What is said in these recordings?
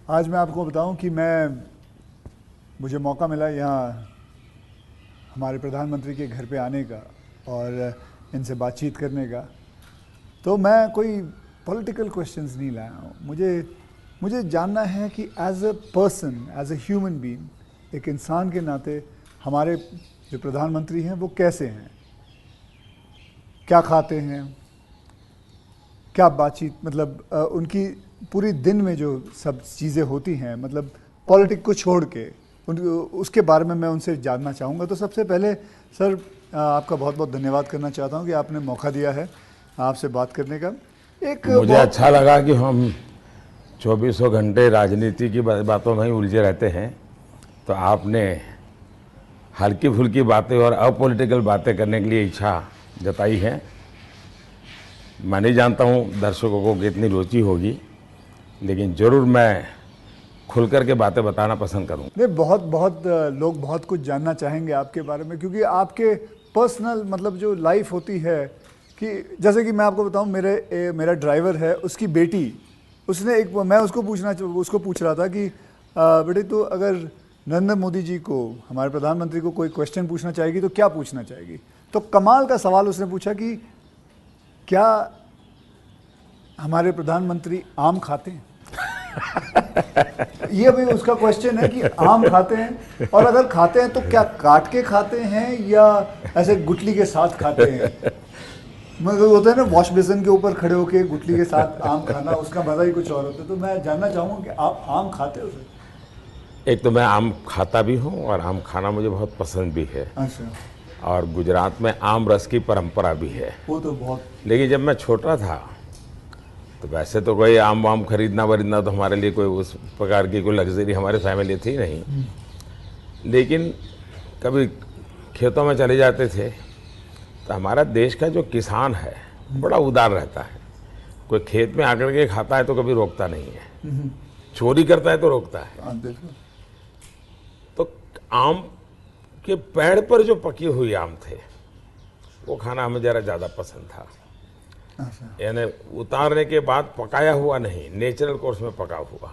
आज मैं आपको बताऊं कि मुझे मौका मिला यहाँ हमारे प्रधानमंत्री के घर पे आने का और इनसे बातचीत करने का। तो मैं कोई पॉलिटिकल क्वेश्चंस नहीं लाया हूँ। मुझे जानना है कि as a person, as a human being, एक इंसान के नाते हमारे जो प्रधानमंत्री हैं वो कैसे हैं, क्या खाते हैं, क्या बातचीत, मतलब उनकी पूरी दिन में जो सब चीज़ें होती हैं, मतलब पॉलिटिक को छोड़ के उसके बारे में मैं उनसे जानना चाहूँगा। तो सबसे पहले सर आपका बहुत बहुत धन्यवाद करना चाहता हूँ कि आपने मौका दिया है आपसे बात करने का। मुझे अच्छा लगा कि हम 2400 घंटे राजनीति की बातों में ही उलझे रहते हैं, तो आपने हल्की फुल्की बातें और अपॉलिटिकल बातें करने के लिए इच्छा जताई है। मैं नहीं जानता हूँ दर्शकों को कितनी रुचि होगी, लेकिन ज़रूर मैं खुल कर के बातें बताना पसंद करूँगा। नहीं, बहुत लोग बहुत कुछ जानना चाहेंगे आपके बारे में, क्योंकि आपके पर्सनल मतलब जो लाइफ होती है, कि जैसे कि मैं आपको बताऊं, मेरा ड्राइवर है, उसकी बेटी, मैं उसको पूछ रहा था कि बेटे तो अगर नरेंद्र मोदी जी को, हमारे प्रधानमंत्री को कोई क्वेश्चन पूछना चाहेगी तो क्या पूछना चाहेगी? तो कमाल का सवाल उसने पूछा कि क्या हमारे प्रधानमंत्री आम खाते हैं? ये भी उसका क्वेश्चन है कि आम खाते हैं, और अगर खाते हैं तो क्या काट के खाते हैं या ऐसे गुठली के साथ खाते हैं? मतलब होता है ना, वॉश बेसिन के ऊपर खड़े होके गुठली के साथ आम खाना, उसका मजा ही कुछ और होता है। तो मैं जानना चाहूँगा कि आप आम खाते हो सर? एक तो मैं आम खाता भी हूँ और आम खाना मुझे बहुत पसंद भी है। अच्छा। और गुजरात में आम रस की परंपरा भी है। वो तो बहुत। लेकिन जब मैं छोटा था तो वैसे तो कोई आम वाम खरीदना वरीदना तो हमारे लिए कोई उस प्रकार की कोई लग्जरी हमारे फैमिली थी नहीं। लेकिन कभी खेतों में चले जाते थे तो हमारा देश का जो किसान है बड़ा उदार रहता है। कोई खेत में आकर के खाता है तो कभी रोकता नहीं है, चोरी करता है तो रोकता है। तो आम के पेड़ पर जो पकी हुई आम थे वो खाना हमें ज़रा ज़्यादा पसंद था। यानी उतारने के बाद पकाया हुआ नहीं, नेचुरल कोर्स में पका हुआ।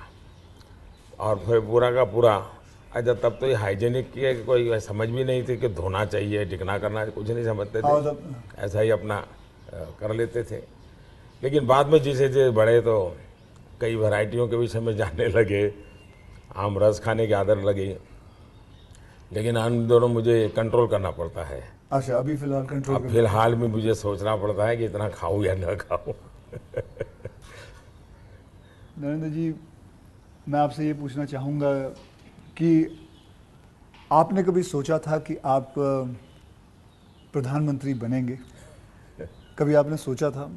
और फिर पूरा का पूरा, अच्छा तब तो ये हाइजीनिक की कोई समझ भी नहीं थी कि धोना चाहिए, टिकना करना, कुछ नहीं समझते थे, ऐसा ही अपना कर लेते थे। लेकिन बाद में जैसे जैसे बड़े तो कई वैरायटियों के विषय में जानने लगे, आम रस खाने की आदत लगी। लेकिन इन दोनों मुझे कंट्रोल करना पड़ता है। अच्छा, अभी फिलहाल कंट्रोल? अब फिलहाल में मुझे सोचना पड़ता है कि इतना खाऊं या ना खाऊं। नरेंद्र जी, मैं आपसे ये पूछना चाहूँगा कि आपने कभी सोचा था कि आप प्रधानमंत्री बनेंगे? कभी आपने सोचा था?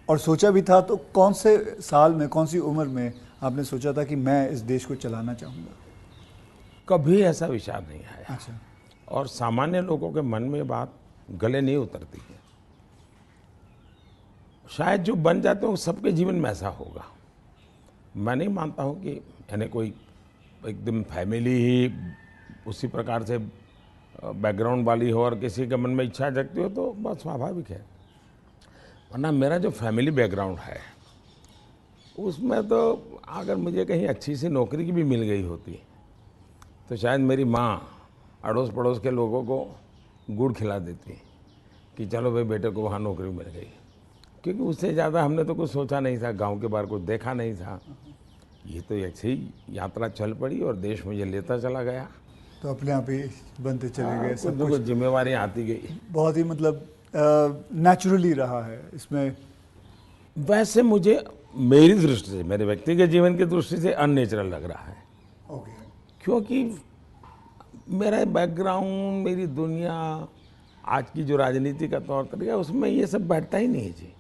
और सोचा भी था तो कौन से साल में, कौन सी उम्र में आपने सोचा था कि मैं इस देश को चलाना चाहूँगा? कभी ऐसा विचार नहीं आया। अच्छा। और सामान्य लोगों के मन में बात गले नहीं उतरती है। शायद जो बन जाते हैं सबके जीवन में ऐसा होगा। मैं नहीं मानता हूँ कि यानी कोई एकदम फैमिली ही उसी प्रकार से बैकग्राउंड वाली हो और किसी के मन में इच्छा जगती हो तो बहुत स्वाभाविक है। वरना मेरा जो फैमिली बैकग्राउंड है उसमें तो अगर मुझे कहीं अच्छी सी नौकरी की भी मिल गई होती तो शायद मेरी माँ अड़ोस पड़ोस के लोगों को गुड़ खिला देती कि चलो भाई बेटे को वहाँ नौकरी मिल गई। क्योंकि उससे ज़्यादा हमने तो कुछ सोचा नहीं था, गांव के बाहर कुछ देखा नहीं था। ये तो ऐसे ही यात्रा चल पड़ी और देश मुझे लेता चला गया। तो अपने आप ही बनते चले गए, सब कुछ जिम्मेवारी आती गई। बहुत ही मतलब नेचुरली रहा है इसमें। वैसे मुझे मेरी दृष्टि से, मेरे व्यक्तिगत जीवन की दृष्टि से अननेचुरल लग रहा है। ओके। क्योंकि मेरा बैकग्राउंड, मेरी दुनिया, आज की जो राजनीति का तौर तरीका, उसमें ये सब बैठता ही नहीं है जी।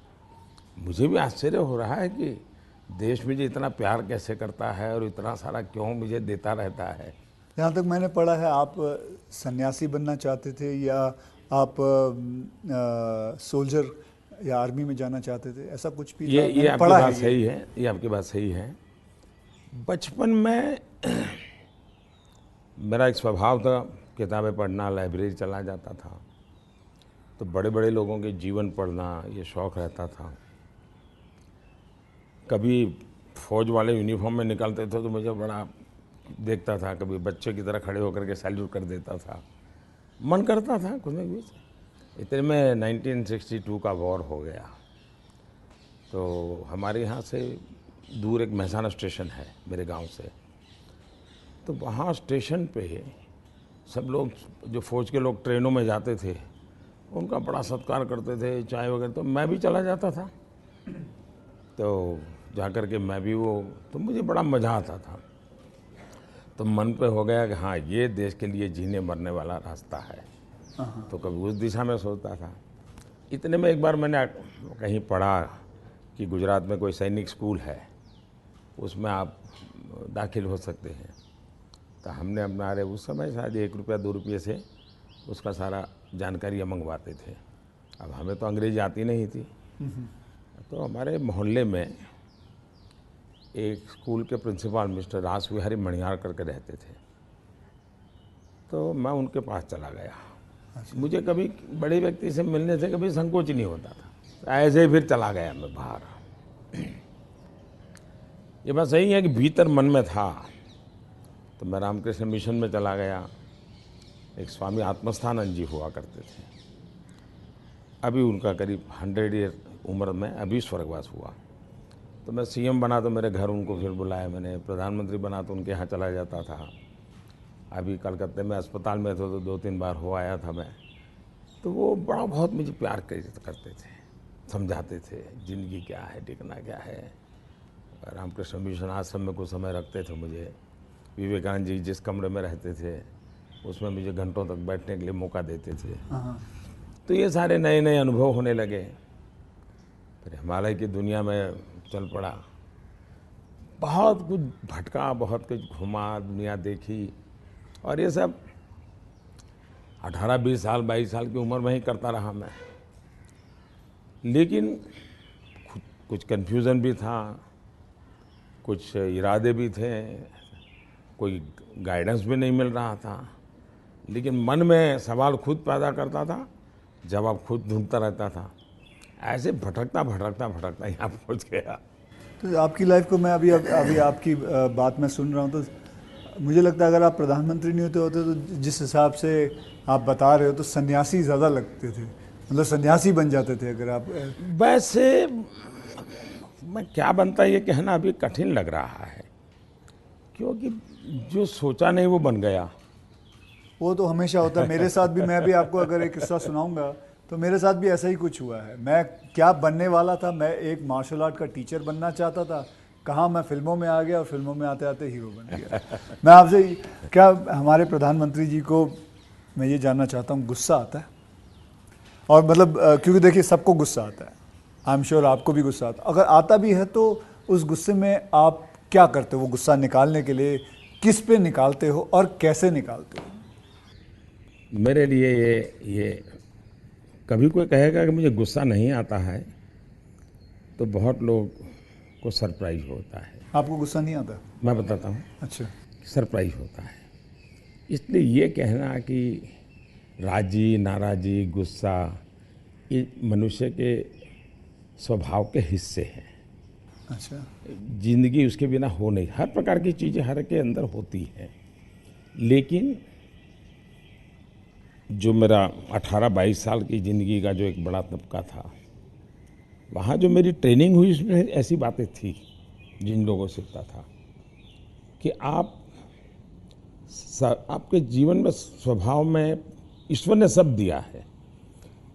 मुझे भी आश्चर्य हो रहा है कि देश मुझे इतना प्यार कैसे करता है और इतना सारा क्यों मुझे देता रहता है। जहाँ तक मैंने पढ़ा है आप सन्यासी बनना चाहते थे, या आप सोल्जर या आर्मी में जाना चाहते थे, ऐसा कुछ भी था? ये आपकी बात सही है, ये आपकी बात सही है। बचपन में मेरा एक स्वभाव था किताबें पढ़ना, लाइब्रेरी चला जाता था, तो बड़े बड़े लोगों के जीवन पढ़ना ये शौक़ रहता था। कभी फौज वाले यूनिफॉर्म में निकलते थे तो मुझे बड़ा देखता था, कभी बच्चे की तरह खड़े होकर के सैल्यूट कर देता था, मन करता था कुछ न कुछ। इतने में 1962 का वॉर हो गया, तो हमारे यहाँ से दूर एक महसाना स्टेशन है मेरे गांव से, तो वहाँ स्टेशन पे सब लोग, जो फौज के लोग ट्रेनों में जाते थे, उनका बड़ा सत्कार करते थे, चाय वगैरह, तो मैं भी चला जाता था। तो जा कर के मैं भी वो, तो मुझे बड़ा मज़ा आता था। तो मन पे हो गया कि हाँ, ये देश के लिए जीने मरने वाला रास्ता है। तो कभी उस दिशा में सोचता था। इतने में एक बार मैंने कहीं पढ़ा कि गुजरात में कोई सैनिक स्कूल है, उसमें आप दाखिल हो सकते हैं। तो हमने अपना, अरे उस समय शायद 1 रुपया 2 रुपये से उसका सारा जानकारियाँ मंगवाते थे। अब हमें तो अंग्रेजी आती नहीं थी, तो हमारे मोहल्ले में एक स्कूल के प्रिंसिपल मिस्टर रास विहारी मणियार करके रहते थे, तो मैं उनके पास चला गया। मुझे कभी बड़े व्यक्ति से मिलने से कभी संकोच नहीं होता था, ऐसे ही फिर चला गया मैं बाहर। ये बात सही है कि भीतर मन में था, तो मैं रामकृष्ण मिशन में चला गया। एक स्वामी आत्मस्थानंद जी हुआ करते थे, अभी उनका करीब 100 ईयर उम्र में अभी स्वर्गवास हुआ। तो मैं सीएम बना तो मेरे घर उनको फिर बुलाया मैंने, प्रधानमंत्री बना तो उनके यहाँ चला जाता था। अभी कलकत्ते में अस्पताल में थे तो 2-3 बार हो आया था मैं। तो वो बड़ा बहुत मुझे प्यार करते थे, समझाते थे ज़िंदगी क्या है, टिकना क्या है। रामकृष्ण मिशन आश्रम में कुछ समय रखते थे मुझे। विवेकानंद जी जिस कमरे में रहते थे उसमें मुझे घंटों तक बैठने के लिए मौका देते थे। तो ये सारे नए नए अनुभव होने लगे। फिर हिमालय की दुनिया में चल पड़ा, बहुत कुछ भटका, बहुत कुछ घुमा, दुनिया देखी, और ये सब 18-20 साल 22 साल की उम्र में ही करता रहा मैं। लेकिन कुछ कन्फ्यूज़न भी था, कुछ इरादे भी थे, कोई गाइडेंस भी नहीं मिल रहा था, लेकिन मन में सवाल खुद पैदा करता था, जवाब खुद ढूंढता रहता था। ऐसे भटकता भटकता भटकता यहाँ पहुँच गया। तो आपकी लाइफ को मैं अभी आपकी बात में सुन रहा हूँ, तो मुझे लगता है अगर आप प्रधानमंत्री नहीं होते तो जिस हिसाब से आप बता रहे हो तो सन्यासी ज़्यादा लगते थे, मतलब सन्यासी बन जाते थे अगर आप। वैसे मैं क्या बनता ये कहना अभी कठिन लग रहा है, क्योंकि जो सोचा नहीं वो बन गया। वो तो हमेशा होता है, मेरे साथ भी। मैं भी आपको अगर एक किस्सा सुनाऊंगा तो मेरे साथ भी ऐसा ही कुछ हुआ है। मैं क्या बनने वाला था, मैं एक मार्शल आर्ट का टीचर बनना चाहता था, कहाँ मैं फिल्मों में आ गया और फिल्मों में आते आते हीरो बन गया। मैं आपसे क्या, हमारे प्रधानमंत्री जी को मैं ये जानना चाहता हूँ, गुस्सा आता है? और मतलब क्योंकि देखिए सबको गुस्सा आता है, आई एम श्योर आपको भी गुस्सा आता है। अगर आता भी है तो उस गुस्से में आप क्या करते हो? वो गुस्सा निकालने के लिए किस पे निकालते हो और कैसे निकालते हो? मेरे लिए ये कभी कोई कहेगा कि मुझे गुस्सा नहीं आता है तो बहुत लोग को सरप्राइज होता है। आपको गुस्सा नहीं आता? मैं बताता हूँ। अच्छा। सरप्राइज होता है। इसलिए ये कहना कि राजी नाराजी गुस्सा ये मनुष्य के स्वभाव के हिस्से हैं। अच्छा। जिंदगी उसके बिना हो नहीं, हर प्रकार की चीज़ें हर के अंदर होती हैं। लेकिन जो मेरा 18-22 साल की ज़िंदगी का जो एक बड़ा तबका था, वहाँ जो मेरी ट्रेनिंग हुई उसमें ऐसी बातें थी जिन लोगों से सीखता था कि आपके जीवन में स्वभाव में ईश्वर ने सब दिया है।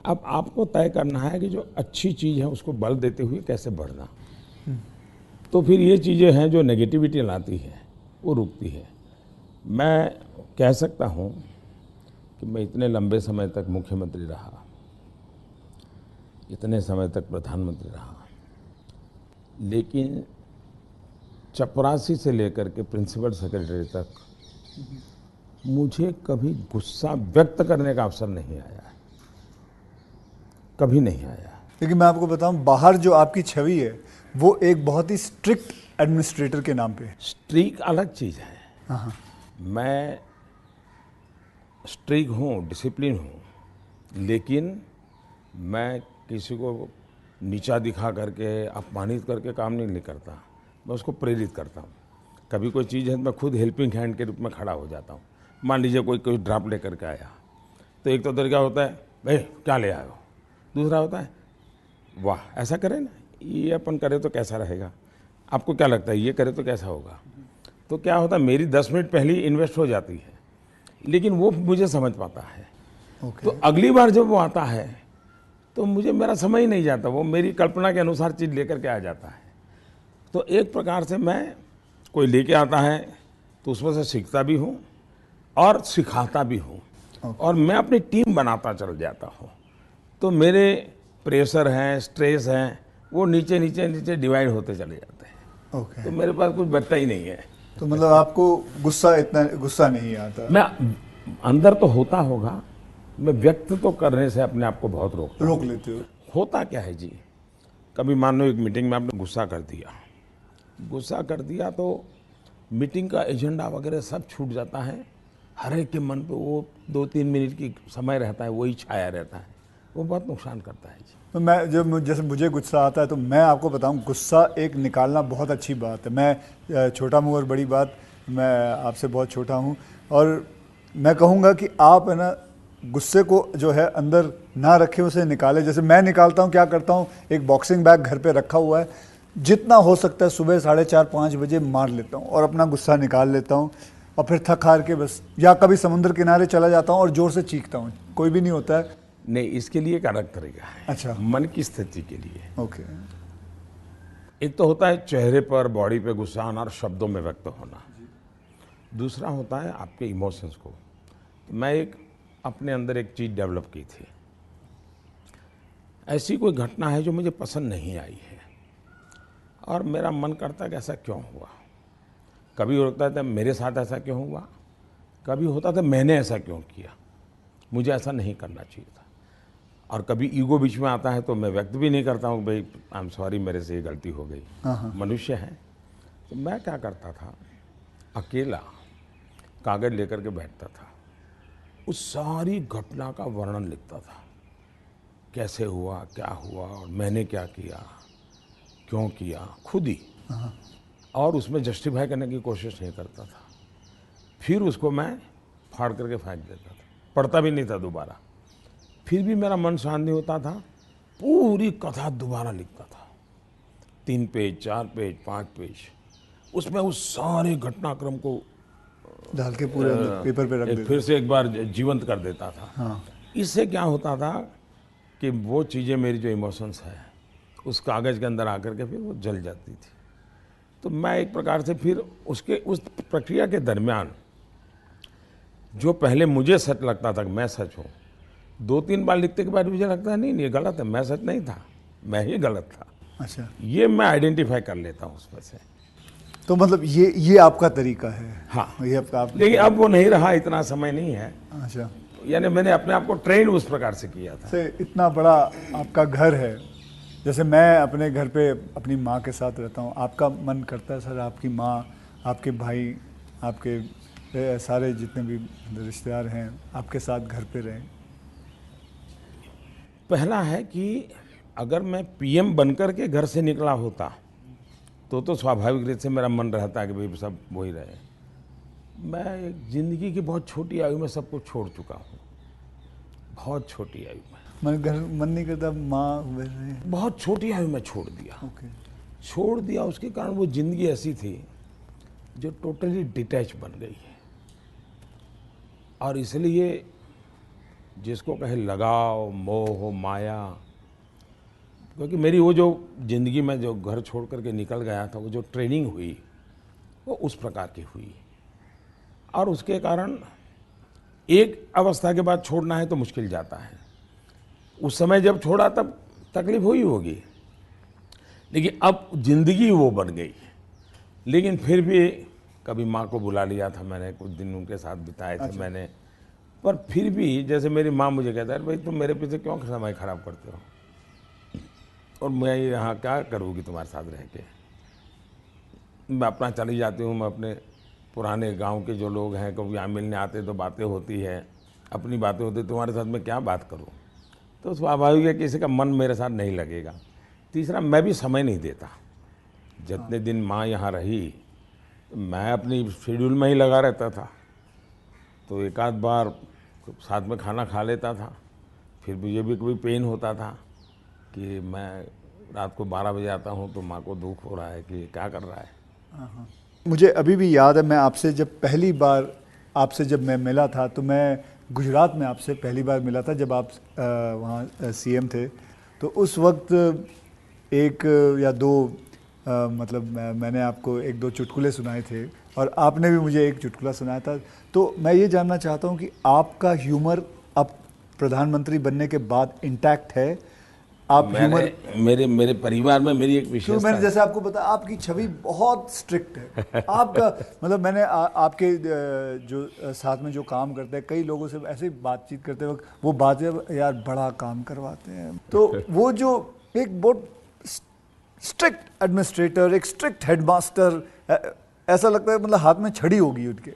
अब आपको तय करना है कि जो अच्छी चीज़ है उसको बल देते हुए कैसे बढ़ना। तो फिर ये चीज़ें हैं जो नेगेटिविटी लाती है वो रुकती है। मैं कह सकता हूँ कि मैं इतने लंबे समय तक मुख्यमंत्री रहा, इतने समय तक प्रधानमंत्री रहा, लेकिन चपरासी से लेकर के प्रिंसिपल सेक्रेटरी तक मुझे कभी गुस्सा व्यक्त करने का अवसर नहीं आया, कभी नहीं आया। लेकिन मैं आपको बताऊं, बाहर जो आपकी छवि है वो एक बहुत ही स्ट्रिक्ट एडमिनिस्ट्रेटर के नाम पे है। स्ट्रिक्ट अलग चीज़ है। हाँ। मैं स्ट्रिक्ट हूँ, डिसिप्लिन हूँ, लेकिन मैं किसी को नीचा दिखा करके अपमानित करके काम नहीं करता। मैं उसको प्रेरित करता हूँ। कभी कोई चीज़ है तो मैं खुद हेल्पिंग हैंड के रूप में खड़ा हो जाता हूँ। मान लीजिए कोई कोई ड्राफ्ट लेकर के आया, तो एक तो तरीका होता है भाई क्या ले आए हो, दूसरा होता है वाह ऐसा करें ना, ये अपन करें तो कैसा रहेगा, आपको क्या लगता है ये करे तो कैसा होगा। तो क्या होता है मेरी 10 मिनट पहले ही इन्वेस्ट हो जाती है, लेकिन वो मुझे समझ पाता है। तो अगली बार जब वो आता है तो मुझे मेरा समय ही नहीं जाता, वो मेरी कल्पना के अनुसार चीज़ लेकर के आ जाता है। तो एक प्रकार से मैं कोई लेके आता है तो उसमें से सीखता भी हूँ और सिखाता भी हूँ, और मैं अपनी टीम बनाता चल जाता हूँ। तो मेरे प्रेशर हैं, स्ट्रेस हैं, वो नीचे नीचे नीचे डिवाइड होते चले जाते हैं। तो मेरे पास कुछ बचता ही नहीं है। तो मतलब आपको इतना गुस्सा नहीं आता? मैं अंदर तो होता होगा, मैं व्यक्त तो करने से अपने आप को बहुत रोक लेते हो? होता क्या है जी, कभी मान लो एक मीटिंग में आपने गुस्सा कर दिया तो मीटिंग का एजेंडा वगैरह सब छूट जाता है। हर एक के मन पे वो 2-3 मिनट की समय रहता है, वही छाया रहता है, वो बहुत नुकसान करता है जी। तो मैं जैसे मुझे गुस्सा आता है तो मैं आपको बताऊं, गुस्सा एक निकालना बहुत अच्छी बात है। मैं छोटा मुँह और बड़ी बात, मैं आपसे बहुत छोटा हूं, और मैं कहूँगा कि आप है ना गुस्से को जो है अंदर ना रखें, उसे निकालें। जैसे मैं निकालता हूँ, क्या करता हूँ, एक बॉक्सिंग बैग घर पे रखा हुआ है, जितना हो सकता है सुबह 4:30-5 बजे मार लेता हूँ और अपना गुस्सा निकाल लेता हूँ, और फिर थक हार के बस, या कभी समुद्र किनारे चला जाता हूँ और जोर से चीखता हूँ, कोई भी नहीं होता है। नहीं, इसके लिए एक अलग तरीका है। अच्छा। मन की स्थिति के लिए। ओके। एक तो होता है चेहरे पर, बॉडी पे गुस्सा आना और शब्दों में व्यक्त होना। दूसरा होता है आपके इमोशंस को। तो मैं अपने अंदर एक चीज़ डेवलप की थी, ऐसी कोई घटना है जो मुझे पसंद नहीं आई है और मेरा मन करता है कि ऐसा क्यों हुआ। कभी होता था मेरे साथ ऐसा क्यों हुआ, कभी होता था मैंने ऐसा क्यों किया, मुझे ऐसा नहीं करना चाहिए था। और कभी ईगो बीच में आता है तो मैं व्यक्त भी नहीं करता हूँ भाई आई एम सॉरी, मेरे से ये गलती हो गई, मनुष्य है। तो मैं क्या करता था, अकेला कागज़ लेकर के बैठता था, उस सारी घटना का वर्णन लिखता था, कैसे हुआ, क्या हुआ और मैंने क्या किया, क्यों किया, खुद ही। और उसमें जस्टिफाई करने की कोशिश नहीं करता था। फिर उसको मैं फाड़ करके फेंक देता था, पढ़ता भी नहीं था दोबारा। फिर भी मेरा मन शांत नहीं होता था, पूरी कथा दोबारा लिखता था, 3 पेज, 4 पेज, 5 पेज, उसमें उस सारे घटनाक्रम को डाल के पूरे पेपर पे रख देता, फिर से एक बार जीवंत कर देता था। हाँ। इससे क्या होता था कि वो चीज़ें, मेरी जो इमोशंस है उस कागज़ के अंदर आकर के फिर वो जल जाती थी। तो मैं एक प्रकार से फिर उस प्रक्रिया के दरमियान जो पहले मुझे सच लगता था कि मैं सच हूँ, 2-3 बार लिखने के बाद मुझे लगता है नहीं ये गलत है, मैं सच नहीं था, मैं ही गलत था। अच्छा। ये मैं आइडेंटिफाई कर लेता हूँ उसमें से। तो मतलब ये आपका तरीका है? हाँ। ये आप लेकिन अब वो नहीं रहा, इतना समय नहीं है। अच्छा। यानी मैंने अपने आप को ट्रेन उस प्रकार से किया था। से इतना बड़ा आपका घर है, जैसे मैं अपने घर पे अपनी माँ के साथ रहता हूँ, आपका मन करता है सर आपकी माँ, आपके भाई, आपके सारे जितने भी रिश्तेदार हैं आपके साथ घर पे रहें? पहला है कि अगर मैं पीएम बनकर के घर से निकला होता तो स्वाभाविक रूप से मेरा मन रहता है कि भाई सब वही रहे। मैं एक ज़िंदगी की बहुत छोटी आयु में सब कुछ छोड़ चुका हूँ, बहुत छोटी आयु में। मन नहीं करता माँ वैसे? बहुत छोटी आयु में छोड़ दिया। ओके। छोड़ दिया, उसके कारण वो ज़िंदगी ऐसी थी जो टोटली डिटैच बन गई है। और इसलिए जिसको कहे लगाव, मोह, माया, क्योंकि मेरी वो जो ज़िंदगी में जो घर छोड़ करके निकल गया था, वो जो ट्रेनिंग हुई वो उस प्रकार की हुई, और उसके कारण एक अवस्था के बाद छोड़ना है तो मुश्किल जाता है। उस समय जब छोड़ा तब तकलीफ हुई होगी, लेकिन अब ज़िंदगी वो बन गई। लेकिन फिर भी कभी माँ को बुला लिया था मैंने, कुछ दिन उनके साथ बिताए थे। अच्छा। मैंने, पर फिर भी जैसे मेरी माँ मुझे कहता है भाई तुम मेरे पीछे क्यों समय खराब करते हो, और मैं यहाँ क्या करूँगी तुम्हारे साथ रह के। मैं अपना चली जाती हूँ, मैं अपने पुराने गांव के जो लोग हैं कभी यहाँ मिलने आते तो बातें होती है, अपनी बातें होती, तुम्हारे साथ मैं क्या बात करूँ। तो स्वाभाविक है किसी का मन मेरे साथ नहीं लगेगा। तीसरा, मैं भी समय नहीं देता, जितने दिन माँ यहाँ रही तो मैं अपनी शेड्यूल में ही लगा रहता था, तो एक आध बार साथ में खाना खा लेता था। फिर मुझे भी कभी पेन होता था कि मैं रात को 12 बजे आता हूँ तो माँ को दुख हो रहा है कि क्या कर रहा है। मुझे अभी भी याद है, मैं आपसे जब पहली बार आपसे जब मैं मिला था तो मैं गुजरात में आपसे पहली बार मिला था जब आप वहाँ सीएम थे। तो उस वक्त एक या दो मतलब मैंने आपको एक दो चुटकुले सुनाए थे और आपने भी मुझे एक चुटकुला सुनाया था। तो मैं ये जानना चाहता हूँ कि आपका ह्यूमर अब प्रधानमंत्री बनने के बाद इंटैक्ट है? आप ह्यूमर मेरे परिवार में मेरी एक क्यों, विशेषता मैंने है। जैसे आपको बताया आपकी छवि बहुत स्ट्रिक्ट है। आपका मतलब मैंने आपके जो साथ में जो काम करते हैं कई लोगों से ऐसे ही बातचीत करते वक्त वो बातें यार बड़ा काम करवाते हैं, तो वो जो एक बहुत स्ट्रिक्ट एडमिनिस्ट्रेटर, एक स्ट्रिक्ट हेडमास्टर, ऐसा लगता है मतलब हाथ में छड़ी होगी उनके।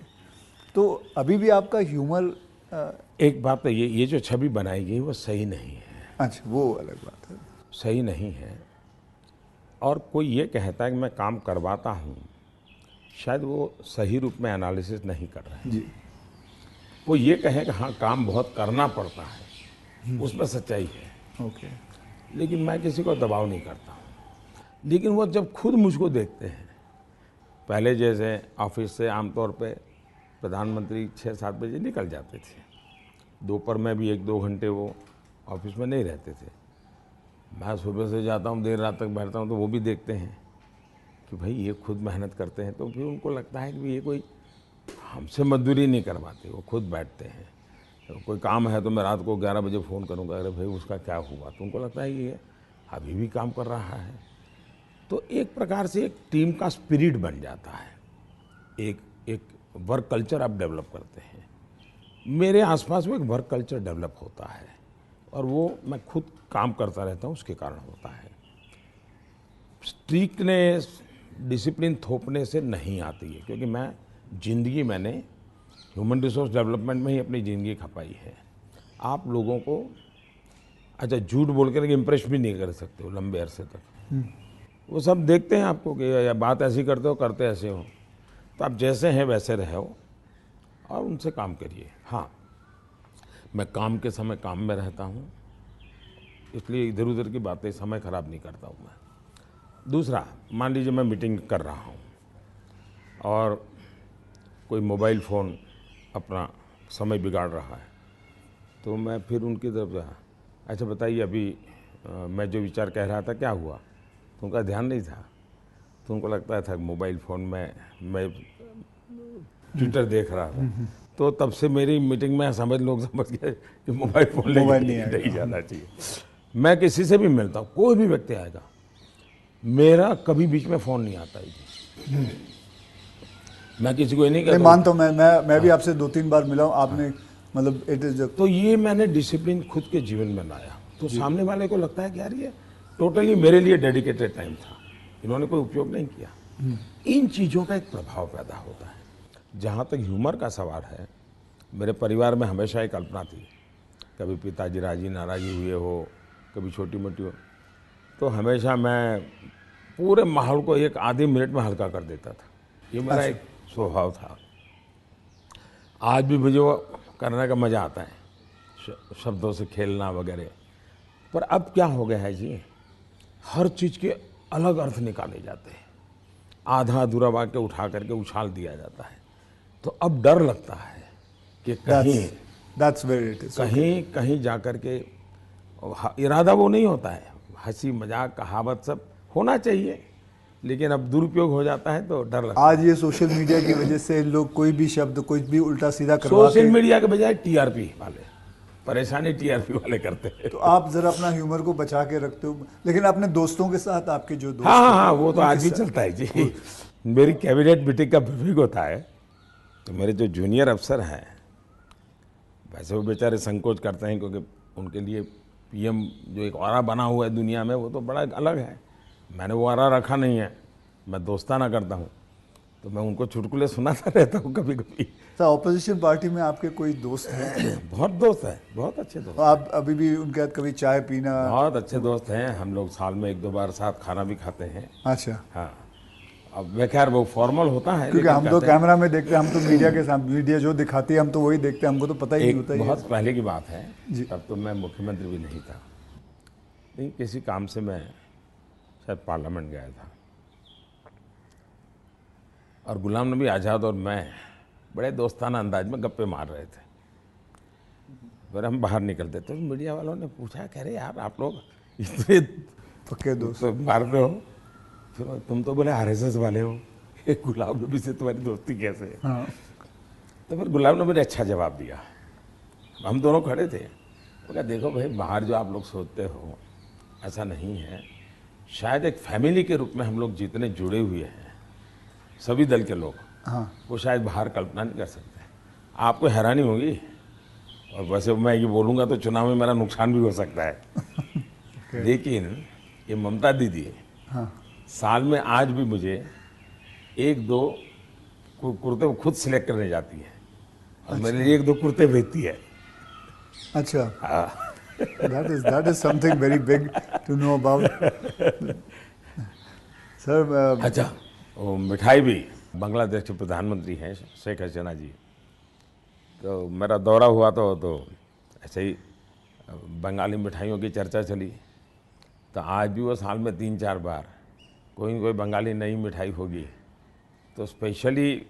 तो अभी भी आपका ह्यूमर एक बात तो ये जो छवि बनाई गई वो सही नहीं है। अच्छा, वो अलग बात है। सही नहीं है। और कोई ये कहता है कि मैं काम करवाता हूँ, शायद वो सही रूप में एनालिसिस नहीं कर रहे हैं। जी, वो ये कहे कि हाँ काम बहुत करना पड़ता है, उसमें सच्चाई है। ओके। लेकिन मैं किसी को दबाव नहीं करता हूँ। लेकिन वो जब खुद मुझको देखते हैं, पहले जैसे ऑफिस से आमतौर पे प्रधानमंत्री 6-7 बजे निकल जाते थे, दोपहर में भी 1-2 घंटे वो ऑफिस में नहीं रहते थे। मैं सुबह से जाता हूँ, देर रात तक बैठता हूँ, तो वो भी देखते हैं कि भाई ये खुद मेहनत करते हैं। तो फिर उनको लगता है कि ये कोई हमसे मजदूरी नहीं करवाते, वो खुद बैठते हैं। तो कोई काम है तो मैं रात को 11 बजे फ़ोन करूँगा, अरे भाई उसका क्या हुआ, तो उनको लगता है कि ये अभी भी काम कर रहा है। तो एक प्रकार से एक टीम का स्पिरिट बन जाता है, एक वर्क कल्चर आप डेवलप करते हैं। मेरे आसपास में एक वर्क कल्चर डेवलप होता है और वो मैं खुद काम करता रहता हूँ, उसके कारण होता है। स्ट्रिक्टनेस, डिसिप्लिन थोपने से नहीं आती है, क्योंकि मैंने ह्यूमन रिसोर्स डेवलपमेंट में ही अपनी ज़िंदगी खपाई है। आप लोगों को अच्छा झूठ बोल कर इम्प्रेस भी नहीं कर सकते हो लंबे अरसे तक। वो सब देखते हैं आपको कि या बात ऐसी करते हो, करते ऐसे हो। तो आप जैसे हैं वैसे रहो और उनसे काम करिए। हाँ, मैं काम के समय काम में रहता हूँ, इसलिए इधर उधर की बातें समय ख़राब नहीं करता हूँ मैं। दूसरा, मान लीजिए मैं मीटिंग कर रहा हूँ और कोई मोबाइल फ़ोन अपना समय बिगाड़ रहा है, तो मैं फिर उनकी तरफ जा, अच्छा बताइए अभी मैं जो विचार कह रहा था क्या हुआ, तो उनका ध्यान नहीं था। तो उनको लगता था मोबाइल फ़ोन में मैं ट्विटर देख रहा था। तो तब से मेरी मीटिंग में लोग समझ गए कि मोबाइल फ़ोन लेके नहीं जाना चाहिए। मैं किसी से भी मिलता हूँ, कोई भी व्यक्ति आएगा, मेरा कभी बीच में फ़ोन नहीं आता है जी। मैं किसी को नहीं कहता। मानता हूँ, मैं भी आपसे 2-3 बार मिला हूँ, आपने मतलब इट इज। तो ये मैंने डिसिप्लिन खुद के जीवन में लाया, तो सामने वाले को लगता है कि यार ये टोटली मेरे लिए डेडिकेटेड टाइम था, इन्होंने कोई उपयोग नहीं किया। इन चीज़ों का एक प्रभाव पैदा होता है। जहाँ तक ह्यूमर का सवाल है, मेरे परिवार में हमेशा एक कल्पना थी, कभी पिताजी राजी नाराज़ी हुए हो, कभी छोटी मोटी हो, तो हमेशा मैं पूरे माहौल को एक आधे मिनट में हल्का कर देता था। ये मेरा एक स्वभाव था। आज भी मुझे वो करने का मज़ा आता है, शब्दों से खेलना वगैरह। पर अब क्या हो गया है जी, हर चीज़ के अलग अर्थ निकाले जाते हैं, आधा अधूरा वाक्य उठा करके उछाल दिया जाता है। तो अब डर लगता है कि कहीं जा कर के, इरादा वो नहीं होता है, हंसी मजाक कहावत सब होना चाहिए, लेकिन अब दुरुपयोग हो जाता है तो डर लगता है। आज ये सोशल मीडिया की वजह से लोग कोई भी शब्द कोई भी उल्टा सीधा करवा सोशल मीडिया के बजाय टीआरपी वाले, परेशानी टीआरपी वाले करते हैं। तो आप जरा अपना ह्यूमर को बचा के रखते हो, लेकिन अपने दोस्तों के साथ आपके जो दोस्त हाँ, वो तो आज भी चलता है जी। मेरी कैबिनेट मीटिंग का ब्रीफिंग होता है, तो मेरे जो जूनियर अफसर हैं, वैसे वो बेचारे संकोच करते हैं, क्योंकि उनके लिए पीएम जो एक ऑरा बना हुआ है दुनिया में, वो तो बड़ा अलग है। मैंने वो ऑरा रखा नहीं है, मैं दोस्ताना करता हूँ, तो मैं उनको चुटकुले सुनाता रहता हूँ कभी कभी। तो ऑपोजिशन पार्टी में आपके कोई दोस्त हैं? बहुत दोस्त हैं, बहुत अच्छे दोस्त। आप अभी भी उनके साथ कभी चाय पीना? बहुत अच्छे दोस्त हैं, हम लोग साल में 1-2 बार साथ खाना भी खाते हैं। अच्छा। हाँ, अब मैं खैर वो फॉर्मल होता है, क्योंकि लेकिन हम तो कहते हैं, कैमरा में देखते हैं, हम तो मीडिया के सामने, मीडिया जो दिखाती है हम तो वही देखते हैं, हमको तो पता ही नहीं एक होता बहुत ये। पहले की बात है, जी। तब तो मैं मुख्यमंत्री भी नहीं था, लेकिन किसी काम से मैं शायद पार्लियामेंट गया था और गुलाम नबी आज़ाद और मैं बड़े दोस्ताना अंदाज में गप्पे मार रहे थे। फिर हम बाहर निकलते तो मीडिया वालों ने पूछा, कह रहे यार आप लोग इतने पक्के दोस्त। तो मारते हो, फिर तुम तो बोले आरएसएस वाले हो, ये गुलाम नबी से तुम्हारी दोस्ती कैसे है? हाँ। तो फिर गुलाम नबी ने अच्छा जवाब दिया। हम दोनों खड़े थे, वो कहा देखो भाई, बाहर जो आप लोग सोचते हो ऐसा नहीं है, शायद एक फैमिली के रूप में हम लोग जितने जुड़े हुए हैं सभी दल के लोग, हाँ। वो शायद बाहर कल्पना नहीं कर सकते। आपको हैरानी होगी, और वैसे मैं ये बोलूँगा तो चुनाव में मेरा नुकसान भी हो सकता है लेकिन ये ममता दीदी हाँ। साल में आज भी मुझे एक दो कुर्ते वो खुद सिलेक्ट करने जाती है और मेरे लिए एक दो कुर्ते भेजती है। अच्छा। that is something very big to know about. Sir अच्छा, वो मिठाई भी, बांग्लादेश के प्रधानमंत्री हैं शेख हसीना जी, तो मेरा दौरा हुआ तो ऐसे ही बंगाली मिठाइयों की चर्चा चली, तो आज भी वो साल में 3-4 बार कोई न कोई बंगाली नई मिठाई होगी तो स्पेशली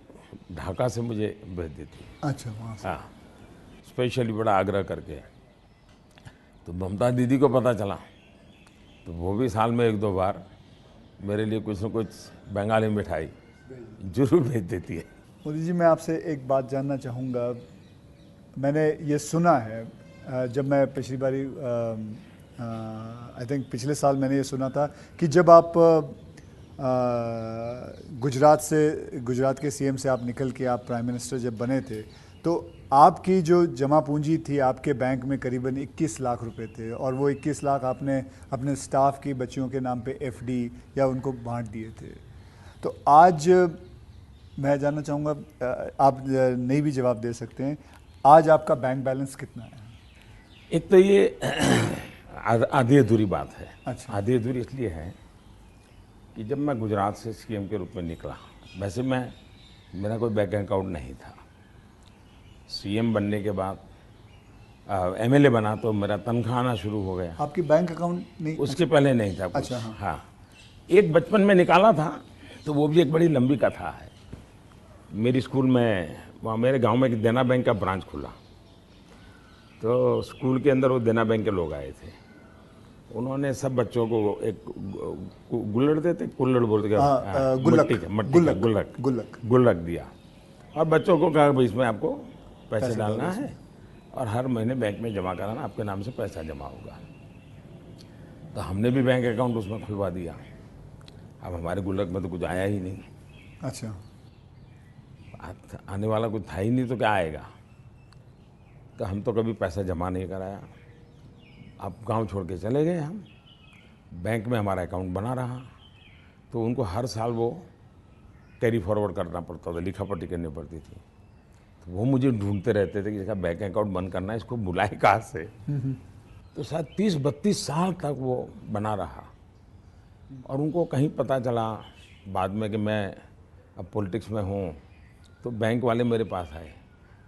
ढाका से मुझे भेज देती है। अच्छा, वहाँ से। हाँ, स्पेशली बड़ा आग्रह करके। तो ममता दीदी को पता चला तो वो भी साल में 1-2 बार मेरे लिए कुछ न कुछ बंगाली मिठाई जरूर भेज देती है। मोदी जी, मैं आपसे एक बात जानना चाहूँगा। मैंने ये सुना है, जब मैं पिछली बारी आई थिंक पिछले साल मैंने ये सुना था कि जब आप गुजरात के सीएम से आप निकल के आप प्राइम मिनिस्टर जब बने थे, तो आपकी जो जमा पूंजी थी आपके बैंक में करीबन 21 लाख रुपए थे, और वो 21 लाख आपने अपने स्टाफ की बच्चियों के नाम पे एफडी या उनको बांट दिए थे। तो आज मैं जानना चाहूँगा, आप नहीं भी जवाब दे सकते हैं, आज आपका बैंक बैलेंस कितना है? एक तो ये आधी अधूरी बात है। अच्छा। आधी अधूरी इसलिए है कि जब मैं गुजरात से सीएम के रूप में निकला, वैसे मेरा कोई बैंक अकाउंट नहीं था। सीएम बनने के बाद एमएलए बना तो मेरा तनख्वाह आना शुरू हो गया। आपकी बैंक अकाउंट नहीं? उसके पहले नहीं था कुछ। अच्छा, हाँ। हाँ, एक बचपन में निकाला था, तो वो भी एक बड़ी लंबी कथा है। मेरी स्कूल में, वहाँ मेरे गांव में एक देना बैंक का ब्रांच खुला, तो स्कूल के अंदर वो देना बैंक के लोग आए थे। उन्होंने सब बच्चों को एक गुल्लड़ देते, कुल्लड़ बोलते, गुल्लक दिया, और बच्चों को कहा भाई इसमें आपको पैसे डालना है और हर महीने बैंक में जमा कराना, आपके नाम से पैसा जमा होगा। तो हमने भी बैंक अकाउंट उसमें खुलवा दिया। अब हमारे गुल्लक में तो कुछ आया ही नहीं। अच्छा। आने वाला कुछ था ही नहीं, तो क्या आएगा? तो हम तो कभी पैसा जमा नहीं कराया। अब गांव छोड़ के चले गए हम, बैंक में हमारा अकाउंट बना रहा, तो उनको हर साल वो कैरी फॉरवर्ड करना पड़ता था, लिखा पढ़ी करनी पड़ती थी। तो वो मुझे ढूंढते रहते थे कि इसका बैंक अकाउंट बंद करना है, इसको बुलाए कहाँ से। तो शायद 30-32 साल तक वो बना रहा, और उनको कहीं पता चला बाद में कि मैं अब पॉलिटिक्स में हूँ, तो बैंक वाले मेरे पास आए,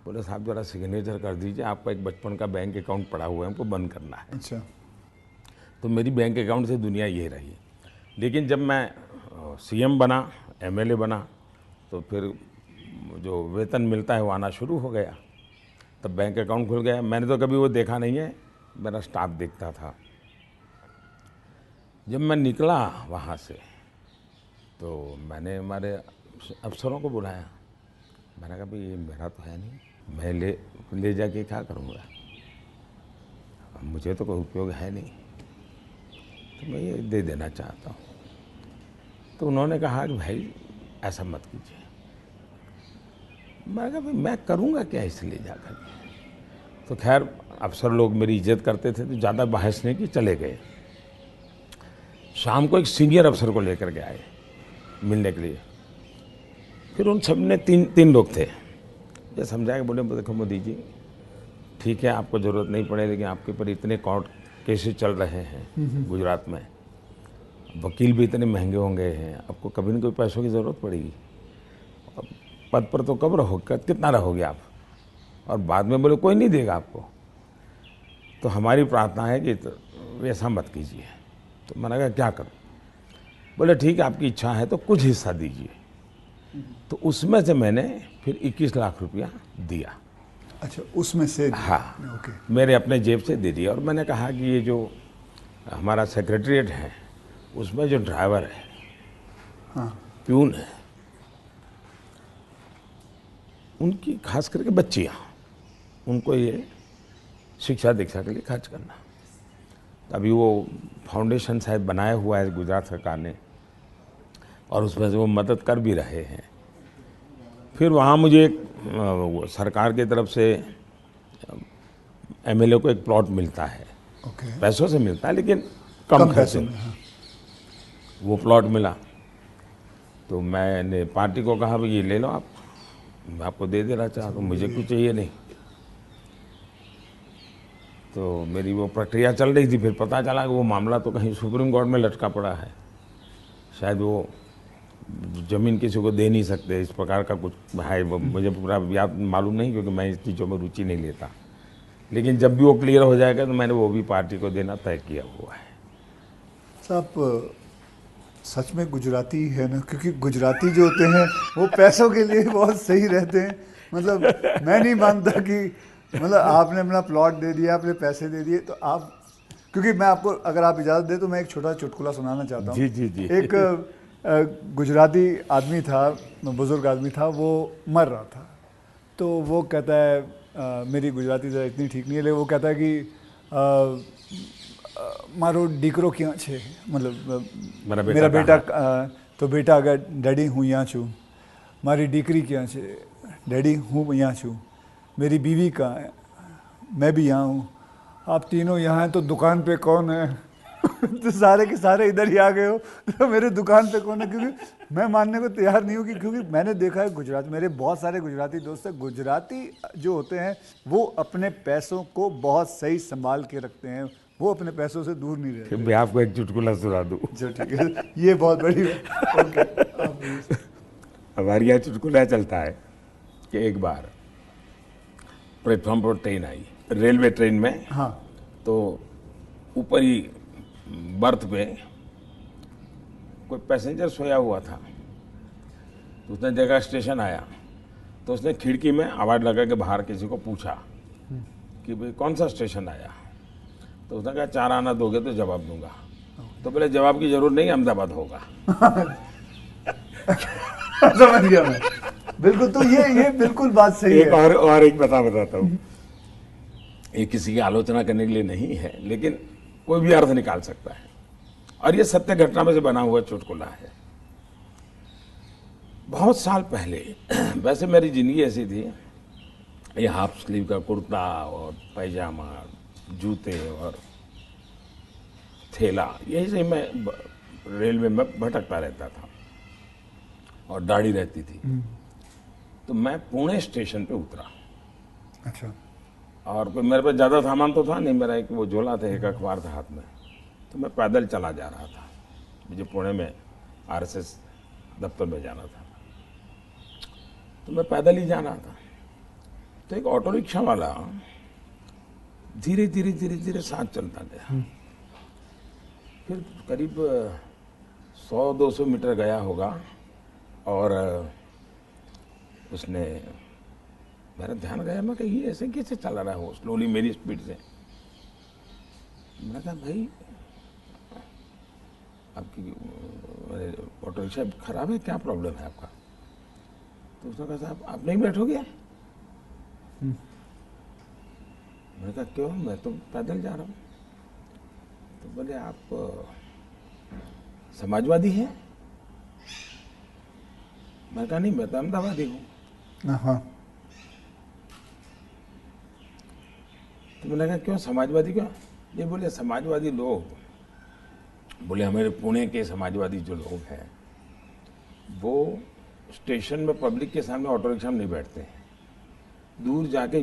बोले साहब जरा सिग्नेचर कर दीजिए, आपका एक बचपन का बैंक अकाउंट पड़ा हुआ है, हमको बंद करना है। अच्छा। तो मेरी बैंक अकाउंट से दुनिया ये रही। लेकिन जब मैं सीएम बना, एमएलए बना, तो फिर जो वेतन मिलता है वो आना शुरू हो गया, तब बैंक अकाउंट खुल गया। मैंने तो कभी वो देखा नहीं है, मेरा स्टाफ देखता था। जब मैं निकला वहाँ से, तो मैंने हमारे अफसरों को बुलाया, मैंने कहा भाई ये मेरा तो है नहीं, मैं ले जाके क्या करूँगा, मुझे तो कोई उपयोग है नहीं, तो मैं ये दे देना चाहता हूँ। तो उन्होंने कहा कि भाई ऐसा मत कीजिए। मैंने कहा भाई मैं करूँगा क्या इसलिए जा कर के। तो खैर अफसर लोग मेरी इज्जत करते थे, तो ज़्यादा बहस नहीं की, चले गए। शाम को एक सीनियर अफसर को लेकर के आए मिलने के लिए। फिर उन सब ने तीन लोग थे, ये समझाया कि बोले देखो मोदी जी, ठीक है आपको ज़रूरत नहीं पड़े, लेकिन आपके ऊपर इतने कोर्ट केसेस चल रहे हैं गुजरात में, वकील भी इतने महंगे होंगे हैं, आपको कभी न कभी पैसों की ज़रूरत पड़ेगी। अब पद पर तो कब रहोगे, कितना रहोगे आप, और बाद में बोले कोई नहीं देगा आपको। तो हमारी प्रार्थना है कि ऐसा मत कीजिए। तो मैंने कहा क्या करूं? बोले ठीक है, आपकी इच्छा है तो कुछ हिस्सा दीजिए। तो उसमें से मैंने फिर 21 लाख रुपया दिया। अच्छा, उसमें से हाँ, ओके। मेरे अपने जेब से दे दिया। और मैंने कहा कि ये जो हमारा सेक्रेटरीट है उसमें जो ड्राइवर है, हाँ, प्यून है, उनकी खास करके बच्चियाँ, उनको ये शिक्षा दीक्षा के लिए खर्च करना। अभी वो फाउंडेशन शायद बनाया हुआ है गुजरात सरकार ने, और उसमें से वो मदद कर भी रहे हैं। फिर वहाँ मुझे वो सरकार की तरफ से एमएलए को एक प्लॉट मिलता है, ओके। पैसों से मिलता है लेकिन कम खर्चे पैसों में। में, हाँ। वो प्लॉट मिला तो मैंने पार्टी को कहा भाई ये ले लो आप, मैं आपको दे देना चाहता हूँ, मुझे कुछ चाहिए नहीं। तो मेरी वो प्रक्रिया चल रही थी। फिर पता चला कि वो मामला तो कहीं सुप्रीम कोर्ट में लटका पड़ा है, शायद वो ज़मीन किसी को दे नहीं सकते, इस प्रकार का कुछ है। वो मुझे पूरा याद मालूम नहीं, क्योंकि मैं इस चीज़ों में रुचि नहीं लेता। लेकिन जब भी वो क्लियर हो जाएगा तो मैंने वो भी पार्टी को देना तय किया हुआ है। साहब सच में गुजराती है ना, क्योंकि गुजराती जो होते हैं वो पैसों के लिए बहुत सही रहते हैं। मतलब मैं नहीं मानता कि मतलब आपने अपना प्लॉट दे दिया, आपने पैसे दे दिए, तो आप, क्योंकि मैं आपको, अगर आप इजाज़त दें तो मैं एक छोटा चुटकुला सुनाना चाहता हूँ। जी जी जी। एक गुजराती आदमी था, बुज़ुर्ग आदमी था, वो मर रहा था। तो वो कहता है, मेरी गुजराती ज़रा इतनी ठीक नहीं है, लेकिन वो कहता है कि मारो दीकरो क्યાં છે, मतलब मेरा बेटा तो बेटा अगर डैडी हूँ यहाँ छूँ, मारी दीकरी क्યાં છે, डैडी हूँ यहाँ छूँ, मेरी बीवी कहाँ है, मैं भी यहाँ हूँ, आप तीनों यहाँ हैं तो दुकान पे कौन है? तो सारे के सारे इधर ही आ गए हो, तो मेरे दुकान पे कौन है? क्योंकि मैं मानने को तैयार नहीं हूँ कि, क्योंकि मैंने देखा है गुजरात, मेरे बहुत सारे गुजराती दोस्त हैं, गुजराती जो होते हैं वो अपने पैसों को बहुत सही संभाल के रखते हैं, वो अपने पैसों से दूर नहीं रहते। मैं आपको एक चुटकुला सुना दूँ। जो ठीक है, ये बहुत बड़ी ओके। हमारे यहाँ चुटकुला चलता है कि एक बार प्लेटफॉर्म पर ट्रेन आई, रेलवे ट्रेन में। हाँ, तो ऊपर ही बर्थ पे कोई पैसेंजर सोया हुआ था। तो उसने देखा स्टेशन आया, तो उसने खिड़की में आवाज़ लगा के बाहर किसी को पूछा कि भाई कौन सा स्टेशन आया। तो उसने कहा 4 आना दोगे तो जवाब दूंगा। तो बोले जवाब की जरूरत नहीं, अहमदाबाद होगा। समझ गया मैं, बिल्कुल। तो ये बिल्कुल बात सही एक है। और एक बताता हूँ, ये किसी की आलोचना करने के लिए नहीं है, लेकिन कोई भी अर्थ निकाल सकता है, और ये सत्य घटना में से बना हुआ चुटकुला है। बहुत साल पहले, वैसे मेरी जिंदगी ऐसी थी, ये हाफ स्लीव का कुर्ता और पैजामा, जूते और थैला, यही से मैं रेलवे में भटकता रहता था, और दाढ़ी रहती थी। तो मैं पुणे स्टेशन पे उतरा। अच्छा, और कोई मेरे पास ज़्यादा सामान तो था नहीं, मेरा एक वो झोला था, एक अखबार था हाथ में। तो मैं पैदल चला जा रहा था, मुझे पुणे में आरएसएस दफ्तर में जाना था। तो मैं पैदल ही जा रहा था। तो एक ऑटो रिक्शा वाला धीरे धीरे धीरे धीरे साथ चलता गया। फिर करीब 100-200 मीटर गया होगा, और उसने, मेरा ध्यान गया, मैं कही ऐसे कैसे चला रहा हो स्लोली मेरी स्पीड से। मैंने कहा भाई आपकी ऑटो रिक्शा खराब है, क्या प्रॉब्लम है आपका? तो उसने कहा साहब आप नहीं बैठोगे? मैंने कहा क्यों, मैं तो पैदल जा रहा हूँ। तो बोले आप समाजवादी हैं? मैं कहा नहीं, मैं तो अहमदाबादी हूँ। हाँ, तो मैंने कहा क्यों समाजवादी क्यों? ये बोले समाजवादी लोग, बोले हमारे पुणे के समाजवादी जो लोग हैं वो स्टेशन में पब्लिक के सामने ऑटो रिक्शा में नहीं बैठते हैं, दूर जाके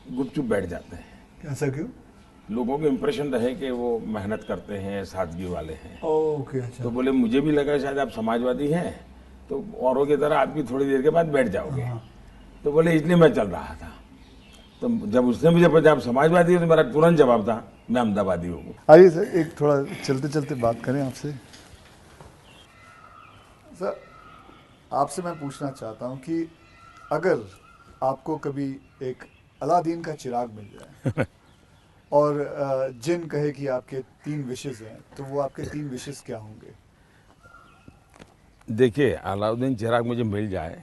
गुपचुप बैठ जाते हैं। ऐसा क्यों? लोगों को इम्प्रेशन रहे कि वो मेहनत करते हैं, सादगी वाले हैं। ओके, अच्छा। तो बोले मुझे भी लगा शायद आप समाजवादी हैं, तो औरों की तरह आप भी थोड़ी देर के बाद बैठ जाओगे। तो बोले इसलिए मैं चल रहा था। तो जब उसने मुझे पूछा आप समाजवादी हो, तो मेरा तुरंत जवाब था मैं अहमदाबादी हूँ। आइए सर, एक थोड़ा चलते चलते बात करें आपसे। सर, आपसे मैं पूछना चाहता हूँ कि अगर आपको कभी एक अलादीन का चिराग मिल जाए और जिन कहे कि आपके 3 विशेस हैं, तो वो आपके 3 विशेस क्या होंगे? देखिए, अलाउद्दीन चिराग मुझे मिल जाए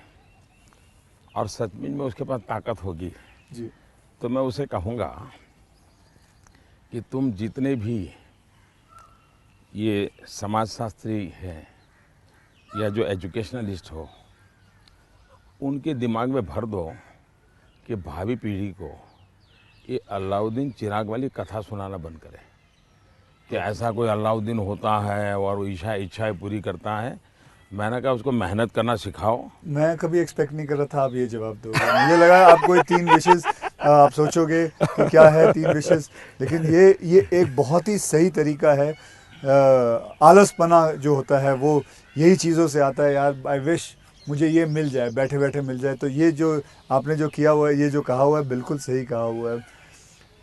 और सचमुच में उसके पास ताकत होगी, जी। तो मैं उसे कहूँगा कि तुम जितने भी ये समाजशास्त्री हैं या जो एजुकेशनलिस्ट हो, उनके दिमाग में भर दो कि भावी पीढ़ी को ये अलाउद्दीन चिराग वाली कथा सुनाना बंद करें कि ऐसा कोई अलाउद्दीन होता है और वो इच्छाएं पूरी करता है। मैंने कहा उसको मेहनत करना सिखाओ। मैं कभी एक्सपेक्ट नहीं कर रहा था आप ये जवाब दोगे। मुझे लगा आप कोई 3 विशेस आप सोचोगे कि क्या है 3 विशेस, लेकिन ये एक बहुत ही सही तरीका है। आलसपना जो होता है वो यही चीज़ों से आता है। यार, आई विश मुझे ये मिल जाए, बैठे बैठे मिल जाए। तो ये जो आपने जो किया हुआ है, ये जो कहा हुआ है, बिल्कुल सही कहा हुआ है।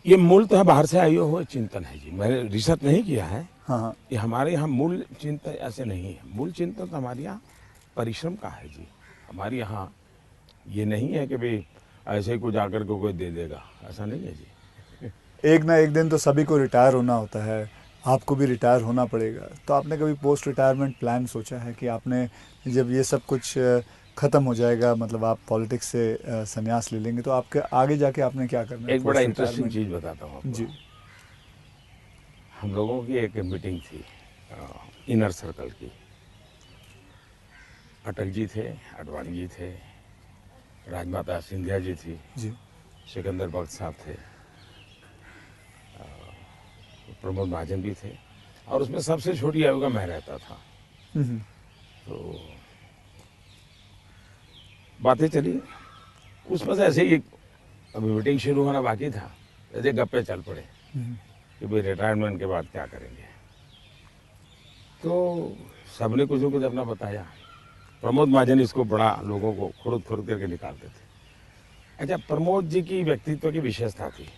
ये मूल तो है बाहर से आई हुआ चिंतन है जी, मैंने रिसर्च नहीं किया है। हाँ, हाँ। ये हमारे यहाँ मूल चिंतन ऐसे नहीं है। मूल चिंतन तो हमारे यहाँ परिश्रम का है जी। हमारे यहाँ ये नहीं है कि भाई ऐसे ही कुछ आकर को कोई दे देगा, ऐसा नहीं है जी। एक ना एक दिन तो सभी को रिटायर होना होता है, आपको भी रिटायर होना पड़ेगा। तो आपने कभी पोस्ट रिटायरमेंट प्लान सोचा है कि आपने जब ये सब कुछ ख़त्म हो जाएगा, मतलब आप पॉलिटिक्स से संन्यास ले लेंगे, तो आपके आगे जाके आपने क्या करना है? एक बड़ा पोस्ट इंटरेस्टिंग रिटायरमेंट। चीज़ बताता हूँ आपको। जी। हम लोगों की एक मीटिंग थी इनर सर्कल की। अटल जी थे, आडवाणी जी थे, राजमाता सिंधिया जी थी, जी। सिकंदर भगत साहब थे, प्रमोद महाजन भी थे, और उसमें सबसे छोटी आयु का मैं रहता था। तो बातें चली, उसमें से ऐसे ही अभी मीटिंग शुरू होना बाकी था, ऐसे गप्पे चल पड़े कि भाई रिटायरमेंट के बाद क्या करेंगे। तो सबने कुछ न कुछ अपना बताया। प्रमोद महाजन इसको बड़ा लोगों को खुद करके निकालते थे। अच्छा, प्रमोद जी की व्यक्तित्व की विशेषता थी,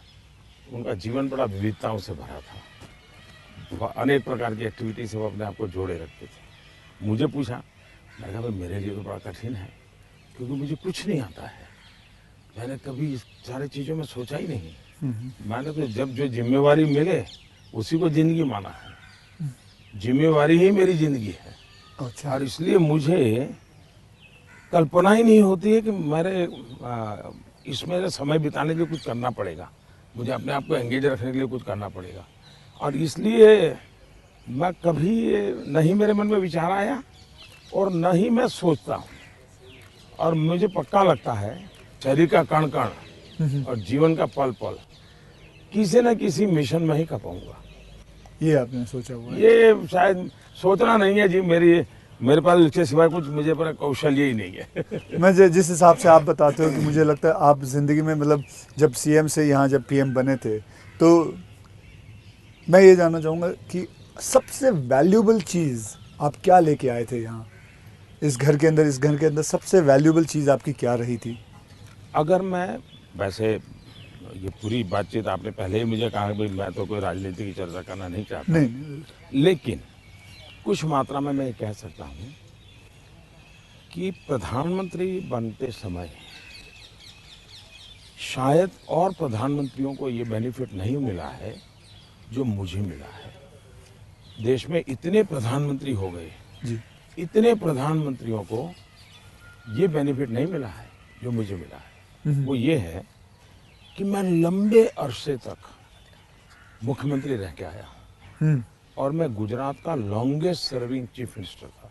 उनका जीवन बड़ा विविधताओं से भरा था। अनेक प्रकार की एक्टिविटी से वो अपने आप को जोड़े रखते थे। मुझे पूछा, मैंने कहा भाई मेरे लिए तो बड़ा कठिन है, क्योंकि मुझे कुछ नहीं आता है। मैंने कभी इस सारी चीज़ों में सोचा ही नहीं। मैंने तो जब जो जिम्मेवारी मिले उसी को जिंदगी माना है। जिम्मेवारी ही मेरी जिंदगी है। अच्छा। और इसलिए मुझे कल्पना ही नहीं होती है कि मेरे इसमें समय बिताने के लिए कुछ करना पड़ेगा, मुझे अपने आप को एंगेज रखने के लिए कुछ करना पड़ेगा। और इसलिए मैं कभी नहीं मेरे मन में विचार आया और न ही मैं सोचता हूँ। और मुझे पक्का लगता है शरीर का कण कण और जीवन का पल पल किसी न किसी मिशन में ही खपाऊंगा। ये आपने सोचा हुआ है? ये शायद सोचना नहीं है जी, मेरे पास इसके सिवाय कुछ मुझे पर कौशल्य ही नहीं है। मैं जिस हिसाब से आप बताते हो कि मुझे लगता है आप ज़िंदगी में, मतलब जब सीएम से यहाँ जब पीएम बने थे, तो मैं ये जानना चाहूँगा कि सबसे वैल्यूबल चीज़ आप क्या लेके आए थे यहाँ, इस घर के अंदर? इस घर के अंदर सबसे वैल्यूबल चीज़ आपकी क्या रही थी? अगर मैं, वैसे ये पूरी बातचीत आपने पहले ही मुझे कहा कि मैं तो कोई राजनीति की चर्चा करना नहीं चाहता, नहीं। लेकिन कुछ मात्रा में मैं ये कह सकता हूँ कि प्रधानमंत्री बनते समय शायद और प्रधानमंत्रियों को ये बेनिफिट नहीं मिला है जो मुझे मिला है। देश में इतने प्रधानमंत्री हो गए जी। इतने प्रधानमंत्रियों को ये बेनिफिट नहीं मिला है जो मुझे मिला है। वो ये है कि मैं लंबे अरसे तक मुख्यमंत्री रह के आया हूँ और मैं गुजरात का लॉन्गेस्ट सर्विंग चीफ मिनिस्टर था।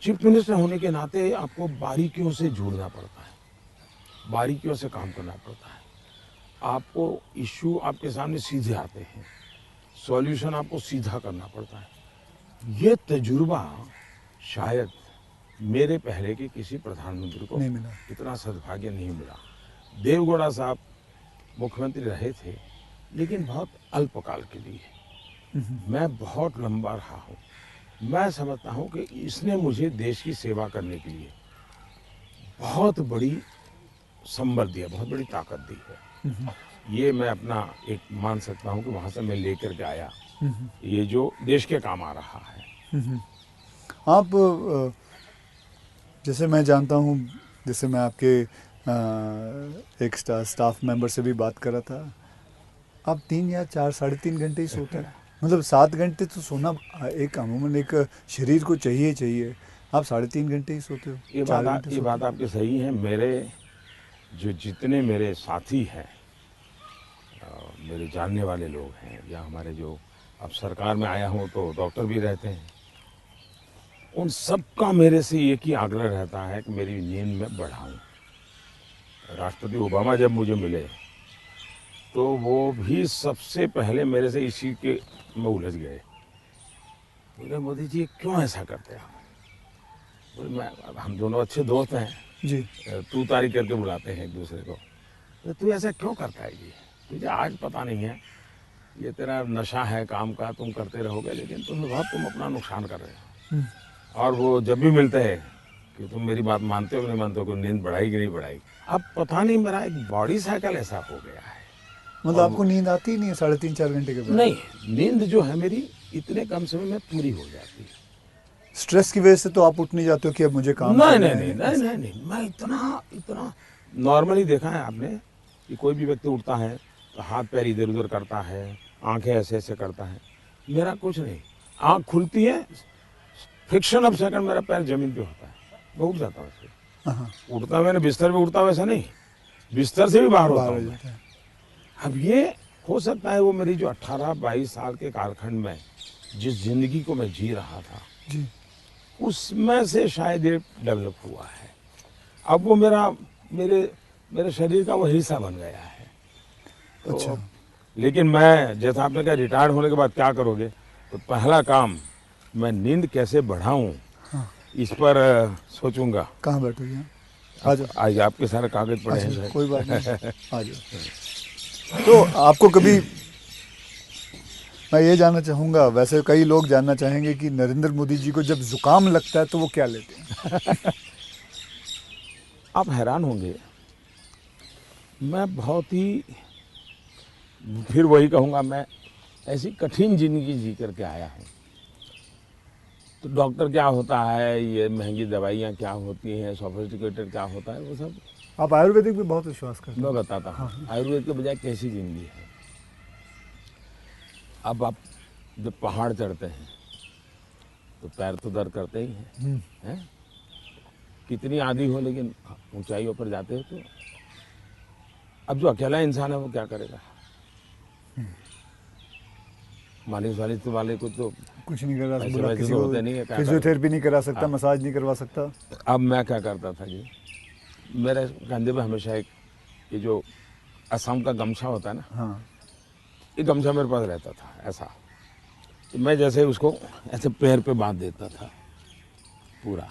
चीफ मिनिस्टर होने के नाते आपको बारीकियों से जुड़ना पड़ता है, बारीकियों से काम करना पड़ता है। आपको इश्यू आपके सामने सीधे आते हैं, सॉल्यूशन आपको सीधा करना पड़ता है। ये तजुर्बा शायद मेरे पहले के किसी प्रधानमंत्री को नहीं मिला। इतना सद्भाग्य नहीं मिला। देवगौड़ा साहब मुख्यमंत्री रहे थे, लेकिन बहुत अल्पकाल के लिए। मैं बहुत लंबा रहा हूँ। मैं समझता हूँ कि इसने मुझे देश की सेवा करने के लिए बहुत बड़ी संबल दिया, बहुत बड़ी ताकत दी है। ये मैं अपना एक मान सकता हूँ कि वहाँ से मैं लेकर के आया, ये जो देश के काम आ रहा है। आप जैसे मैं जानता हूँ, जैसे मैं आपके एक स्टाफ मेंबर से भी बात कर रहा था, आप 3 या 4 साढ़े 3 घंटे ही सोते हैं। मतलब 7 घंटे तो सोना एक अमूमन एक शरीर को चाहिए चाहिए, आप 3.5 घंटे ही सोते हो, ये 4 बात घंटे ये सोते बात आपकी सही है। मेरे जो जितने मेरे साथी हैं, मेरे जानने वाले लोग हैं, या हमारे जो अब सरकार में आया हूँ तो डॉक्टर भी रहते हैं, उन सबका मेरे से एक ही आग्रह रहता है कि मेरी नींद में बढ़ाऊं। राष्ट्रपति ओबामा जब मुझे मिले तो वो भी सबसे पहले मेरे से इस चीज़ के में उलझ गए। बोले मोदी जी क्यों ऐसा करते हैं आप? बोले मैं, हम दोनों अच्छे दोस्त हैं जी। तू तारी करके बुलाते हैं एक दूसरे को। तो तू ऐसा क्यों करता है जी? तुझे आज पता नहीं है, ये तेरा नशा है काम का, तुम करते रहोगे लेकिन तुम अपना नुकसान कर रहे हो। और वो जब भी मिलते हैं कि तुम मेरी बात मानते हो कि नहीं मानते हो, कि नींद बढ़ाई कि नहीं बढ़ाई। अब पता नहीं मेरा एक बॉडी साइकिल ऐसा हो गया है। मतलब आपको नींद आती ही नहीं है 3.5-4 घंटे के बाद? नहीं, नींद जो है मेरी इतने कम समय में पूरी हो जाती है। स्ट्रेस की वजह से तो आप उठ नहीं जाते हो कि अब मुझे काम नहीं करना नहीं है? नहीं नहीं नहीं, मैं इतना नॉर्मली देखा है आपने कि कोई भी व्यक्ति उठता है तो हाथ पैर इधर उधर करता है, आंखें ऐसे ऐसे करता है। मेरा कुछ नहीं, आंख खुलती है, फ्रिक्शन ऑफ सेकंड मेरा पैर जमीन पे होता है, मैं उठ जाता हूँ उससे। हाँ, उठता मैंने बिस्तर पे उठता वैसा नहीं, बिस्तर से भी बाहर होता बाहर हूँ हो मैं। जाता है। अब ये हो सकता है वो मेरी जो 18-22 साल के कालखंड में जिस जिंदगी को मैं जी रहा था जी। उसमें से शायद ये डेवलप हुआ है। अब वो मेरे शरीर का वो हिस्सा बन गया है। तो अच्छा। लेकिन मैं, जैसा आपने कहा रिटायर्ड होने के बाद क्या करोगे, तो पहला काम मैं नींद कैसे बढ़ाऊं इस पर सोचूंगा। कहाँ बैठोगे आप? आ जाओ। आज आपके सारे कागज पड़े हैं अच्छा, सर। कोई बात नहीं, आ जाओ। तो आपको कभी, मैं ये जानना चाहूँगा, वैसे कई लोग जानना चाहेंगे कि नरेंद्र मोदी जी को जब जुकाम लगता है तो वो क्या लेते हैं? आप हैरान होंगे, मैं बहुत ही, फिर वही कहूँगा, मैं ऐसी कठिन जिंदगी जी करके आया हूँ। तो डॉक्टर क्या होता है, ये महंगी दवाइयाँ क्या होती हैं, सोफिस्टिकेटेड क्या होता है, वो सब आप आयुर्वेदिक भी बहुत विश्वास करते मैं हैं? बताता हूँ। आयुर्वेद के बजाय कैसी जिंदगी है। अब आप जब पहाड़ चढ़ते हैं तो पैर तो दर्द करते ही हैं, कितनी आदि हो, लेकिन ऊंचाइयों पर जाते हो तो अब जो अकेला इंसान है वो क्या करेगा? मालिश वालिश वाले को तो कुछ नहीं करा पैसे बोला, वैसे किसी तो को होते नहीं है, क्या फिजियोथेरेपी नहीं करा सकता, हाँ। मसाज नहीं करवा सकता। अब मैं क्या करता था जी, मेरे कंधे पे हमेशा एक ये जो असम का गमछा होता है ना, हाँ। ये गमछा मेरे पास रहता था ऐसा। तो मैं जैसे उसको ऐसे पैर पे बांध देता था पूरा,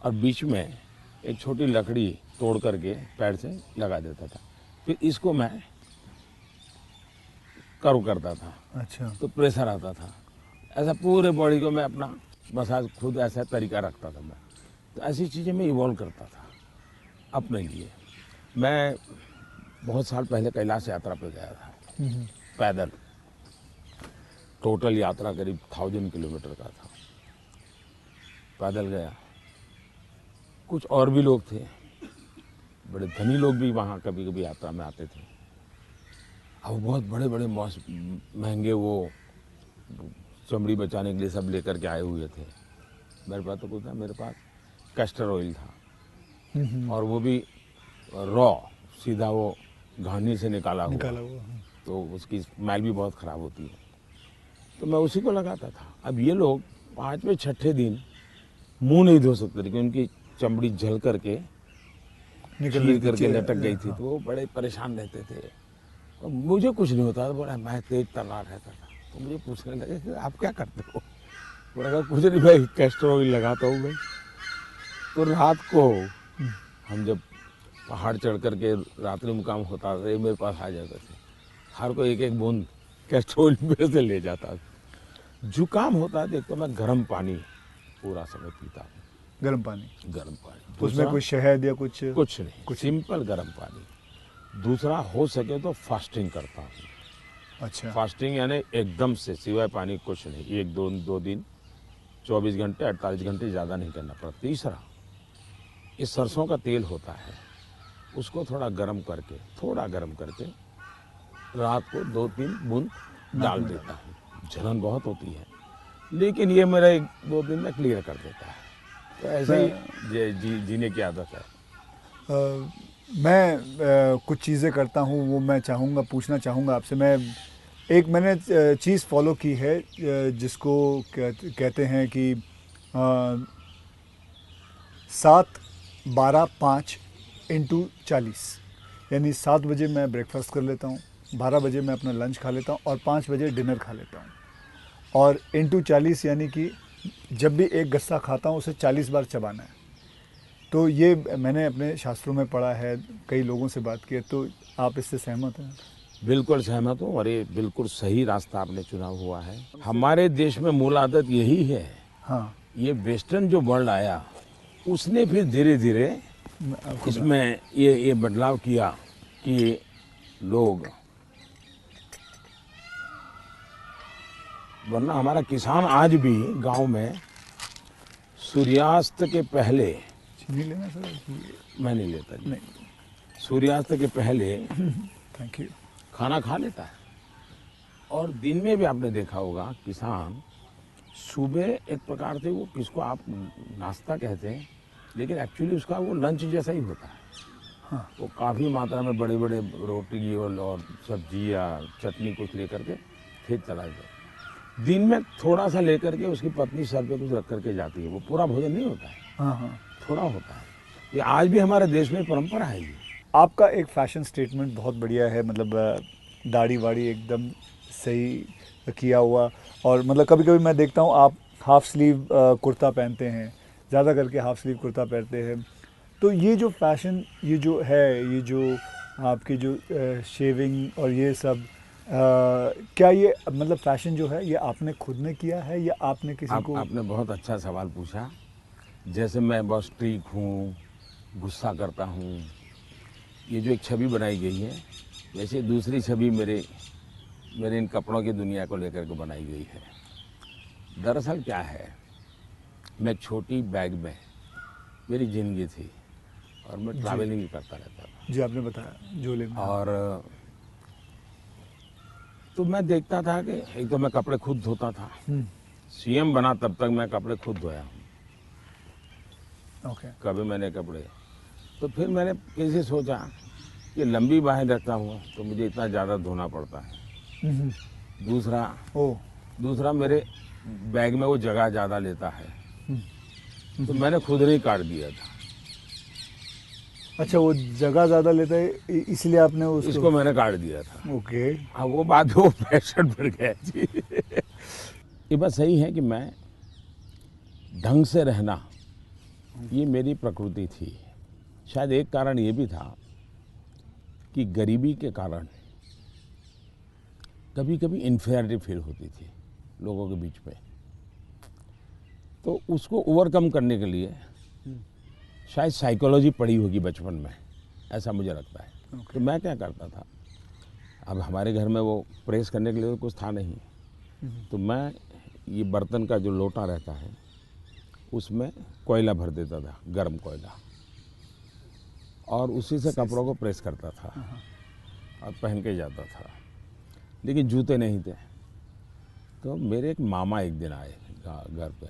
और बीच में एक छोटी लकड़ी तोड़ करके पैर से लगा देता था। फिर इसको मैं कर्व करता था, अच्छा। तो प्रेशर आता था। ऐसा पूरे बॉडी को मैं अपना मसाज खुद ऐसा तरीका रखता था मैं। तो ऐसी चीज़ें मैं इवॉल्व करता था अपने लिए। मैं बहुत साल पहले कैलाश यात्रा पे गया था पैदल। टोटल यात्रा करीब 1000 किलोमीटर का था, पैदल गया। कुछ और भी लोग थे, बड़े धनी लोग भी वहाँ कभी कभी यात्रा में आते थे। अब बहुत बड़े बड़े महंगे वो चमड़ी बचाने के लिए सब लेकर के आए हुए थे। मेरे पास तो कुछ था, मेरे पास कैस्टर ऑयल था, और वो भी रॉ, सीधा वो घानी से निकाला हुआ। तो उसकी स्मेल भी बहुत ख़राब होती है, तो मैं उसी को लगाता था। अब ये लोग 5वें 6ठे दिन मुंह नहीं धो सकते थे, क्योंकि उनकी चमड़ी जल करके चीर करके लटक गई थी। तो वो बड़े परेशान रहते थे। और मुझे कुछ नहीं होता था, बड़ा मैं तेज तर्रार रहता था। तो मुझे पूछने लगे कि आप क्या करते हो? मैंने कहा कुछ नहीं भाई, कैस्टर ऑयल लगाता हूँ मैं। तो रात को हम जब पहाड़ चढ़ करके रात्रि मुकाम होता था, ये मेरे पास आ जाते थे। हर कोई एक एक बूंद कैस्ट्रोल में से ले जाता था। जुकाम होता है तो मैं गर्म पानी पूरा समय पीता हूँ। गर्म पानी, गर्म पानी, उसमें दूसरा कोई शहद या कुछ? कुछ नहीं, सिंपल गर्म पानी। दूसरा, हो सके तो फास्टिंग करता हूँ। अच्छा। फास्टिंग यानी एकदम से सिवाय पानी कुछ नहीं, एक दो दिन 24 घंटे 48 घंटे ज़्यादा नहीं करना पड़ता। तीसरा, ये सरसों का तेल होता है, उसको थोड़ा गर्म करके रात को 2-3 बूंद डाल देता हूँ। जलन बहुत होती है, लेकिन ये मेरा 1-2 दिन में क्लियर कर देता है। तो ऐसे ही जीने की आदत है। मैं कुछ चीज़ें करता हूँ, वो मैं पूछना चाहूँगा आपसे। मैंने चीज़ फॉलो की है जिसको कहते हैं कि 7-12-5 × 40, यानी 7 बजे मैं ब्रेकफास्ट कर लेता हूँ, 12 बजे मैं अपना लंच खा लेता हूँ और 5 बजे डिनर खा लेता हूँ। और × 40 यानी कि जब भी एक गस्सा खाता हूँ उसे 40 बार चबाना है। तो ये मैंने अपने शास्त्रों में पढ़ा है, कई लोगों से बात की है, तो आप इससे सहमत हैं? बिल्कुल सहमत हूँ, और ये बिल्कुल सही रास्ता आपने चुना हुआ है। हमारे देश में मूल आदत यही है। हाँ, ये वेस्टर्न जो वर्ल्ड आया, उसने फिर धीरे धीरे इसमें ये बदलाव किया कि लोग, वरना हमारा किसान आज भी गांव में सूर्यास्त के पहले, चीनी लेना सर? मैं नहीं लेता जी, नहीं, सूर्यास्त के पहले थैंक यू। खाना खा लेता है। और दिन में भी आपने देखा होगा, किसान सुबह एक प्रकार से, वो किसको आप नाश्ता कहते हैं, लेकिन एक्चुअली उसका वो लंच जैसा ही होता है। हाँ, वो काफ़ी मात्रा में बड़े बड़े रोटी और सब्जी या चटनी कुछ लेकर के खेत चला जाता। दिन में थोड़ा सा लेकर के उसकी पत्नी सर पे कुछ रख करके जाती है। वो पूरा भोजन नहीं होता है, हाँ, हाँ। थोड़ा होता है। ये आज भी हमारे देश में परंपरा है ये। आपका एक फैशन स्टेटमेंट बहुत बढ़िया है, मतलब दाढ़ी वाड़ी एकदम सही किया हुआ। और मतलब कभी कभी मैं देखता हूँ आप हाफ स्लीव कुर्ता पहनते हैं, ज़्यादा करके हाफ स्लीव कुर्ता पहनते हैं। तो ये जो फैशन, ये जो है, ये जो आपकी जो शेविंग और ये सब, क्या ये मतलब फैशन जो है ये आपने खुद ने किया है या आपने किसी को? आपने बहुत अच्छा सवाल पूछा। जैसे मैं बहुत स्ट्रीक हूँ, गुस्सा करता हूँ, ये जो एक छवि बनाई गई है, वैसे दूसरी छवि मेरे इन कपड़ों की दुनिया को लेकर के बनाई गई है। दरअसल क्या है, मैं छोटी बैग में मेरी ज़िंदगी थी और मैं ट्रैवलिंग करता रहता था। जी, आपने बताया झोले में। और तो मैं देखता था कि एक तो मैं कपड़े खुद धोता था। सीएम बना तब तक मैं कपड़े खुद धोया हूँ। ओके। कभी मैंने कपड़े, तो फिर मैंने कैसे सोचा कि लंबी बाहें रखता हूँ तो मुझे इतना ज़्यादा धोना पड़ता है। दूसरा मेरे बैग में वो जगह ज़्यादा लेता है, तो मैंने खुद नहीं काट दिया था। अच्छा, वो जगह ज़्यादा लेता है इसलिए आपने इसको मैंने काट दिया था। ओके। हाँ, वो बात वो फैशन बढ़ गया जी। ये बात सही है कि मैं ढंग से रहना, ये मेरी प्रकृति थी। शायद एक कारण ये भी था कि गरीबी के कारण कभी कभी इन्फीरियरिटी फील होती थी लोगों के बीच में। तो उसको ओवरकम करने के लिए शायद साइकोलॉजी पढ़ी होगी बचपन में, ऐसा मुझे लगता है। तो मैं क्या करता था, अब हमारे घर में वो प्रेस करने के लिए कुछ था नहीं, तो मैं ये बर्तन का जो लोटा रहता है उसमें कोयला भर देता था, गर्म कोयला, और उसी से कपड़ों को प्रेस करता था और पहन के जाता था। लेकिन जूते नहीं थे। तो मेरे एक मामा एक दिन आए घर पे,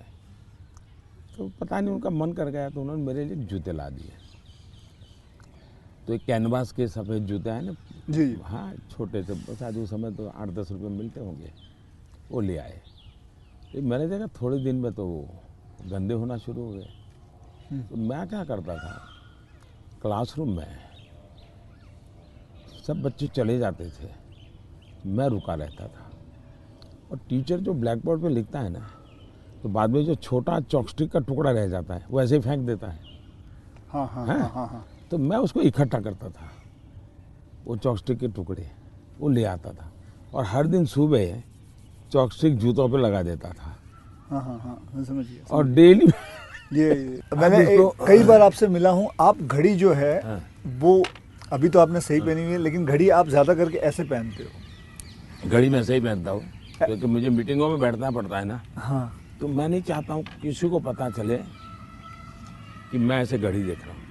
तो पता नहीं उनका मन कर गया, तो उन्होंने मेरे लिए जूते ला दिए। तो एक कैनवास के सफ़ेद जूते हैं ना जी, हाँ, छोटे से, शायद उस समय तो 8-10 रुपये मिलते होंगे, वो ले आए। तो मैंने देखा थोड़े दिन में तो वो गंदे होना शुरू हो गए। तो मैं क्या करता था, क्लासरूम में सब बच्चे चले जाते थे, मैं रुका रहता था, और टीचर जो ब्लैक बोर्ड पे लिखता है ना, तो बाद में जो छोटा चॉपस्टिक का टुकड़ा रह जाता है वो ऐसे ही फेंक देता है। हाँ हाँ हाँ हाँ हाँ। तो मैं उसको इकट्ठा करता था, वो चॉपस्टिक के टुकड़े, वो ले आता था और हर दिन सुबह चॉपस्टिक जूतों पे लगा देता था। हाँ हाँ हाँ, मैं समझ गया। और डेली ये मैंने कई बार आपसे मिला हूँ, आप घड़ी जो है हाँ। वो अभी तो आपने सही पहनी हुई है, लेकिन घड़ी आप ज़्यादा करके ऐसे पहनते हो। घड़ी मैं सही पहनता हूँ क्योंकि मुझे मीटिंगों में बैठना पड़ता है ना, हाँ, तो मैं नहीं चाहता हूँ किसी को पता चले कि मैं ऐसे घड़ी देख रहा हूँ,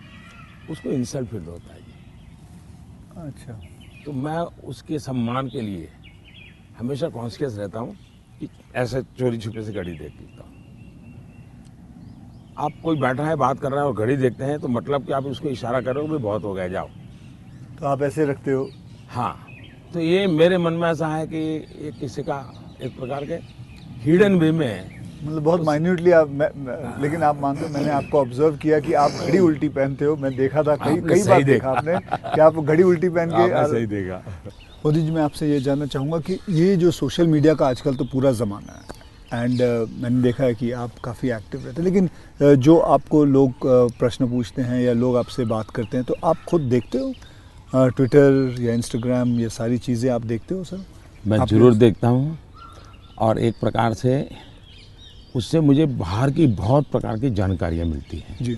उसको इंसल्ट फील होता है जी। अच्छा, तो मैं उसके सम्मान के लिए हमेशा कॉन्शियस रहता हूँ कि ऐसे चोरी छुपे से घड़ी देख लेता हूँ। आप कोई बैठा है बात कर रहा है और घड़ी देखते हैं तो मतलब कि आप उसको इशारा करोगे भी बहुत हो गया जाओ। तो आप ऐसे रखते हो। हाँ, तो ये मेरे मन में ऐसा है कि ये किसी का एक प्रकार के हिडन वे में, मतलब बहुत माइन्यूटली आप लेकिन आप मानते हो, मैंने आपको ऑब्जर्व किया कि आप घड़ी उल्टी पहनते हो। मैं देखा था कई आपने कई सही बार देखा। देखा आपने कि आप घड़ी उल्टी पहन के आपने सही देखा। मोदी जी, मैं आपसे ये जानना चाहूँगा कि ये जो सोशल मीडिया का आजकल तो पूरा ज़माना है, एंड मैंने देखा है कि आप काफ़ी एक्टिव रहते हैं, लेकिन जो आपको लोग प्रश्न पूछते हैं या लोग आपसे बात करते हैं, तो आप खुद देखते हो ट्विटर या इंस्टाग्राम, ये सारी चीज़ें आप देखते हो सर? मैं आप जरूर देखता हूँ और एक प्रकार से उससे मुझे बाहर की बहुत प्रकार की जानकारियाँ मिलती हैं जी,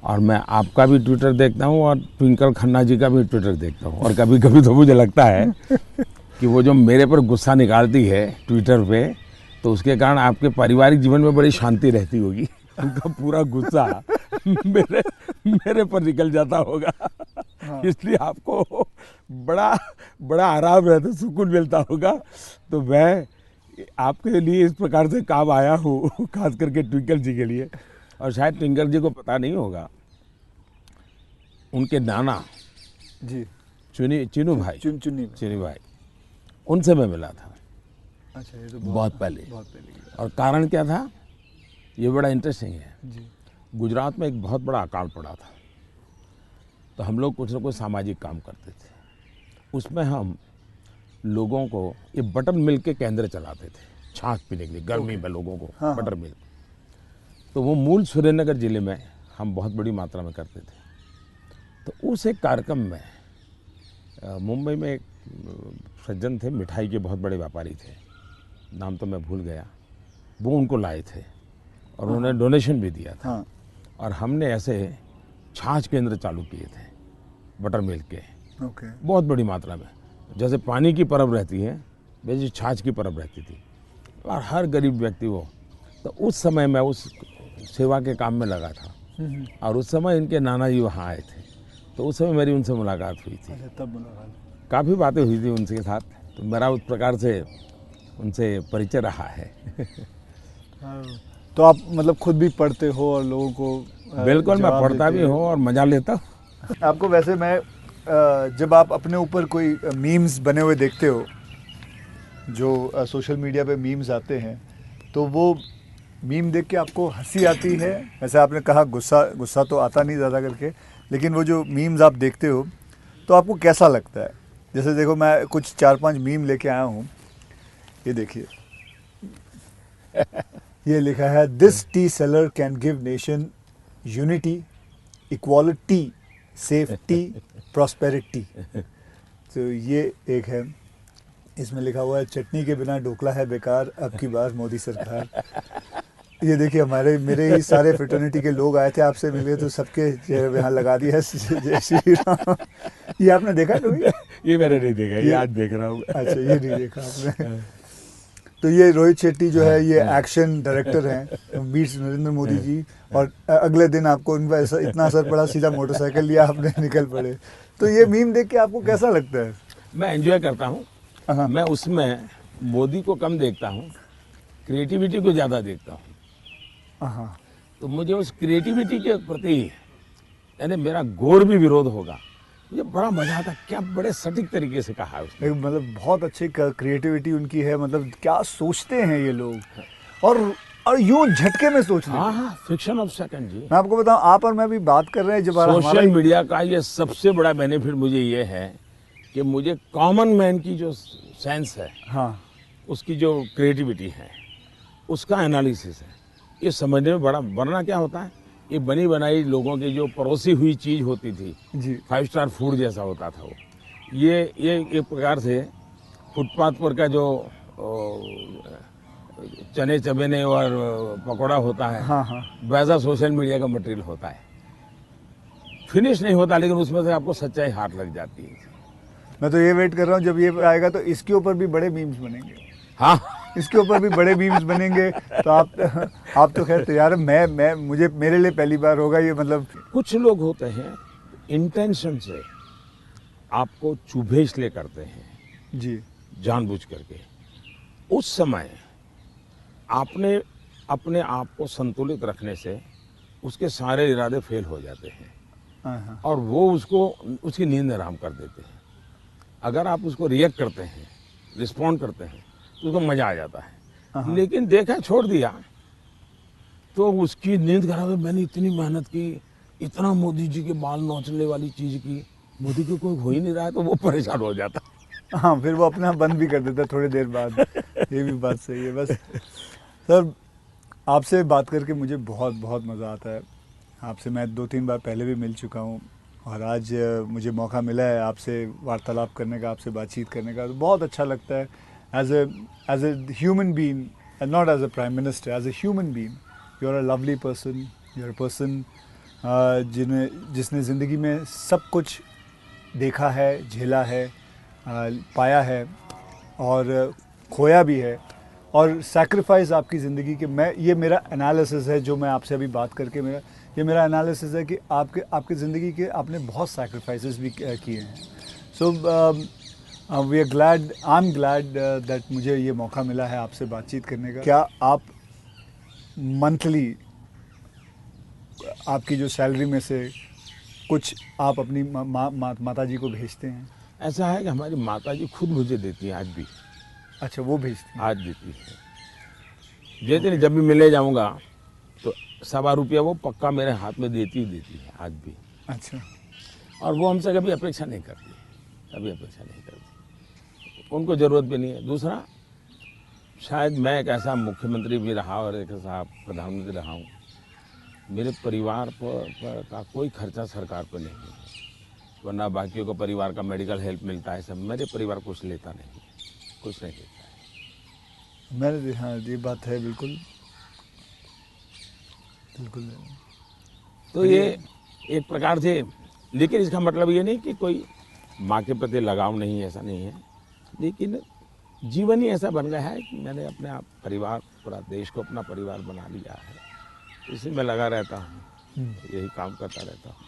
और मैं आपका भी ट्विटर देखता हूँ और ट्विंकल खन्ना जी का भी ट्विटर देखता हूँ। और कभी कभी तो मुझे लगता है कि वो जो मेरे पर गुस्सा निकालती है ट्विटर पे, तो उसके कारण आपके पारिवारिक जीवन में बड़ी शांति रहती होगी। उनका पूरा गुस्सा मेरे पर निकल जाता होगा। हाँ। इसलिए आपको बड़ा बड़ा आराम रहता, सुकून मिलता होगा। तो मैं आपके लिए इस प्रकार से काम आया हूँ, खास करके ट्विंकल जी के लिए। और शायद ट्विंकल जी को पता नहीं होगा, उनके नाना जी, चीनू भाई, चुन्नी में। चीनू भाई, उनसे मैं मिला था अच्छा, ये तो बहुत पहले। बहुत पहले की और कारण क्या था, ये बड़ा इंटरेस्टिंग है। बात। जी, गुजरात में एक बहुत बड़ा अकाल पड़ा था, तो हम लोग कुछ न कुछ सामाजिक काम करते थे। उसमें हम लोगों को ये बटर मिल्क के केंद्र चलाते थे, छाछ पीने के लिए गर्मी में लोगों को हाँ, बटर मिल्क। तो वो मूल सुरेंद्रनगर जिले में हम बहुत बड़ी मात्रा में करते थे। तो उस एक कार्यक्रम में मुंबई में एक सज्जन थे, मिठाई के बहुत बड़े व्यापारी थे, नाम तो मैं भूल गया, वो उनको लाए थे और उन्होंने डोनेशन भी दिया था। हाँ, और हमने ऐसे छाछ केंद्र चालू किए थे बटर मिल्क के, ओके, बहुत बड़ी मात्रा में। जैसे पानी की परब रहती है वैसे छाछ की परब रहती थी और हर गरीब व्यक्ति वो। तो उस समय मैं उस सेवा के काम में लगा था और उस समय इनके नाना जी वहाँ आए थे, तो उस समय मेरी उनसे मुलाकात हुई थी। अच्छा, तब मुलाकात। काफ़ी बातें हुई थी उनके साथ, तो मेरा उस प्रकार से उनसे परिचय रहा है। हाँ, तो आप मतलब खुद भी पढ़ते हो और लोगों को बिल्कुल, मैं जवाब पढ़ता देते भी हो। हूँ और मज़ा लेता हूँ। आपको वैसे मैं जब आप अपने ऊपर कोई मीम्स बने हुए देखते हो, जो सोशल मीडिया पे मीम्स आते हैं, तो वो मीम देख के आपको हंसी आती है? वैसे आपने कहा गुस्सा तो आता नहीं ज़्यादा करके, लेकिन वो जो मीम्स आप देखते हो तो आपको कैसा लगता है? जैसे देखो, मैं कुछ 4-5 मीम लेके आया हूँ, ये देखिए। ये लिखा है, this T seller can give nation unity, equality, safety, prosperity. तो ये एक है। इसमें लिखा हुआ है, चटनी के बिना ढोकला है बेकार, अब की बार मोदी सरकार। ये देखिए, मेरे ही सारे फ्रेटर्निटी के लोग आए थे, आपसे मिले तो सबके चेहरे पे यहाँ लगा दिया है जय श्री राम। ये आपने देखा कभी? ये मैंने नहीं देखा, ये आज देख रहा हूँ। अच्छा, ये नहीं देखा आपने। तो ये रोहित शेट्टी जो है, ये एक्शन डायरेक्टर हैं, मीट्स नरेंद्र मोदी जी, और अगले दिन आपको उन पर इतना असर पड़ा, सीधा मोटरसाइकिल लिया आपने, निकल पड़े। तो ये मीम देख के आपको कैसा लगता है? मैं एंजॉय करता हूँ। हाँ, मैं उसमें मोदी को कम देखता हूँ, क्रिएटिविटी को ज़्यादा देखता हूँ। हाँ, तो मुझे उस क्रिएटिविटी के प्रति, यानी मेरा घोर भी विरोध होगा, मुझे बड़ा मजा आता। क्या बड़े सटीक तरीके से कहा है उसने। मतलब बहुत अच्छी क्रिएटिविटी उनकी है, मतलब क्या सोचते हैं ये लोग, और यूं झटके में सोचते हैं। हाँ हाँ, फ्रिक्शन ऑफ सेकंड जी। मैं आपको बताऊं, आप और मैं भी बात कर रहे हैं, जब हमारा सोशल मीडिया का ये सबसे बड़ा बेनिफिट मुझे ये है कि मुझे कॉमन मैन की जो सेंस है, हाँ, उसकी जो क्रिएटिविटी है, उसका एनालिसिस है, ये समझने में बड़ा। वरना क्या होता है, ये बनी बनाई लोगों की जो परोसी हुई चीज़ होती थी, जी, 5 स्टार फूड जैसा होता था वो, ये एक प्रकार से फुटपाथ पर का जो चने चबेने और पकौड़ा होता है, हाँ हाँ। वैसा सोशल मीडिया का मटेरियल होता है। फिनिश नहीं होता, लेकिन उसमें से आपको सच्चाई हाथ लग जाती है। मैं तो ये वेट कर रहा हूँ जब ये आएगा तो इसके ऊपर भी बड़े मीम्स बनेंगे। हाँ, इसके ऊपर भी बड़े मीम्स बनेंगे। तो आप तो खैर तैयार है। मैं मुझे मेरे लिए पहली बार होगा ये, मतलब। कुछ लोग होते हैं इंटेंशन से आपको चुभे इसलिए करते हैं, जी। जानबूझ करके। उस समय आपने अपने आप को संतुलित रखने से उसके सारे इरादे फेल हो जाते हैं हाँ हाँ। और वो उसकी नींद हराम कर देते हैं। अगर आप उसको रिएक्ट करते हैं, रिस्पॉन्ड करते हैं, तो उसको मजा आ जाता है। लेकिन देखा छोड़ दिया तो उसकी नींद खराब है। मैंने इतनी मेहनत की, इतना मोदी जी के बाल नोचने वाली चीज की, मोदी को कोई हो ही नहीं रहा है, तो वो परेशान हो जाता। हाँ, फिर वो अपना बंद भी कर देता थोड़ी देर बाद। ये भी बात सही है। बस सर, आपसे बात करके मुझे बहुत बहुत मज़ा आता है। आपसे मैं 2-3 बार पहले भी मिल चुका हूँ और आज मुझे मौका मिला है आपसे वार्तालाप करने का, आपसे बातचीत करने का। तो बहुत अच्छा लगता है as a human being, and not as a prime minister, as a human being. You are a lovely person, you are a person जिसने ज़िंदगी में सब कुछ देखा है, झेला है, पाया है और खोया भी है, और सैक्रिफाइस आपकी ज़िंदगी के। ये मेरा एनालिसिस है जो मैं आपसे अभी बात करके ये मेरा एनालिसिस है कि आपकी ज़िंदगी के आपने बहुत सैक्रिफाइसेस भी किए हैं। So we are glad, I am glad that मुझे ये मौका मिला है आपसे बातचीत करने का। क्या आप मंथली आपकी जो सैलरी में से कुछ आप अपनी माता जी को भेजते हैं? ऐसा है कि हमारी माता जी खुद मुझे देती हैं आज भी। अच्छा, वो भेजती हैं? आज देती है। देती नहीं, जब भी मिले जाऊंगा तो ₹1.25 वो पक्का मेरे हाथ में देती है आज भी। अच्छा। और वो हमसे कभी अपेक्षा नहीं करती, कभी अपेक्षा नहीं करती। उनको ज़रूरत भी नहीं है। दूसरा, शायद मैं एक ऐसा मुख्यमंत्री भी रहा और एक ऐसा प्रधानमंत्री रहा हूँ, मेरे परिवार पर का कोई खर्चा सरकार पर नहीं है। वरना बाकियों को परिवार का मेडिकल हेल्प मिलता है सब, मेरे परिवार कुछ लेता नहीं, कुछ नहीं लेता है। मैंने, हाँ, ये बात है, बिल्कुल बिल्कुल। तो ये एक प्रकार से, लेकिन इसका मतलब ये नहीं कि कोई माँ के प्रति लगाव नहीं है, ऐसा नहीं है। लेकिन जीवन ही ऐसा बन गया है कि मैंने अपने आप परिवार, पूरा देश को अपना परिवार बना लिया है। इसी में लगा रहता हूँ, यही काम करता रहता हूँ।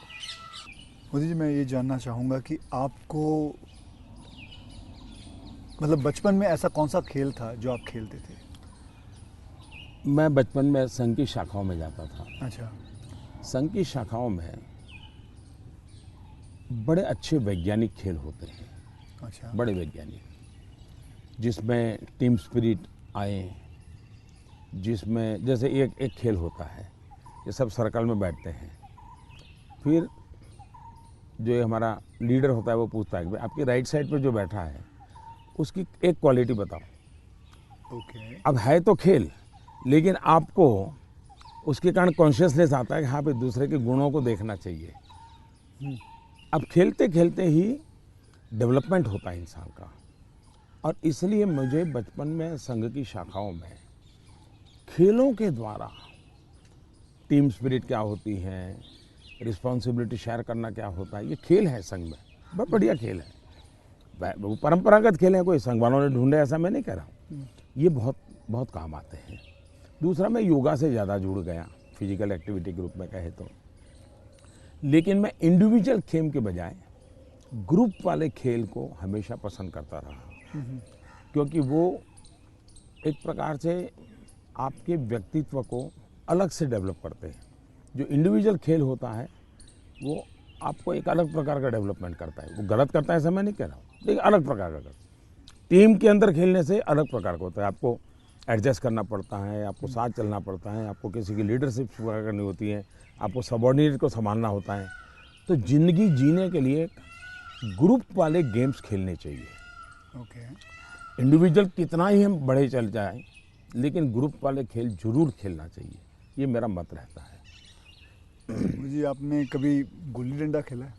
मोदी जी, मैं ये जानना चाहूँगा कि आपको, मतलब बचपन में ऐसा कौन सा खेल था जो आप खेलते थे? मैं बचपन में संघ की शाखाओं में जाता था। अच्छा। संघ की शाखाओं में बड़े अच्छे वैज्ञानिक खेल होते हैं। अच्छा। बड़े वैज्ञानिक, जिसमें टीम स्पिरिट आए, जिसमें जैसे एक खेल होता है, ये सब सर्कल में बैठते हैं, फिर जो ये हमारा लीडर होता है वो पूछता है कि आपकी राइट साइड पे जो बैठा है उसकी एक क्वालिटी बताओ। ओके। अब है तो खेल, लेकिन आपको उसके कारण कॉन्शियसनेस आता है कि हाँ भाई दूसरे के गुणों को देखना चाहिए। अब खेलते खेलते ही डेवलपमेंट होता है इंसान का। और इसलिए मुझे बचपन में संघ की शाखाओं में खेलों के द्वारा टीम स्पिरिट क्या होती है, रिस्पॉन्सिबिलिटी शेयर करना क्या होता है, ये खेल है संघ में, बहुत बढ़िया खेल है। वो परंपरागत खेल है, कोई संघ वालों ने ढूंढे ऐसा मैं नहीं कह रहा हूँ, ये बहुत बहुत काम आते हैं। दूसरा, मैं योगा से ज़्यादा जुड़ गया, फिजिकल एक्टिविटी के रूप में कहे तो। लेकिन मैं इंडिविजुअल खेल के बजाय ग्रुप वाले खेल को हमेशा पसंद करता रहा, क्योंकि वो एक प्रकार से आपके व्यक्तित्व को अलग से डेवलप करते हैं। जो इंडिविजुअल खेल होता है वो आपको एक अलग प्रकार का डेवलपमेंट करता है। वो गलत करता है ऐसा मैं नहीं कह रहा हूँ, लेकिन अलग प्रकार का करता है। टीम के अंदर खेलने से अलग प्रकार का होता है, आपको एडजस्ट करना पड़ता है, आपको साथ चलना पड़ता है, आपको किसी की लीडरशिप करनी होती है, आपको सबॉर्डिनेट को संभालना होता है। तो ज़िंदगी जीने के लिए ग्रुप वाले गेम्स खेलने चाहिए। ओके। इंडिविजुअल कितना ही हम बड़े चल जाएं, लेकिन ग्रुप वाले खेल जरूर खेलना चाहिए, ये मेरा मत रहता है। जी, आपने कभी गुल्ली डंडा खेला है?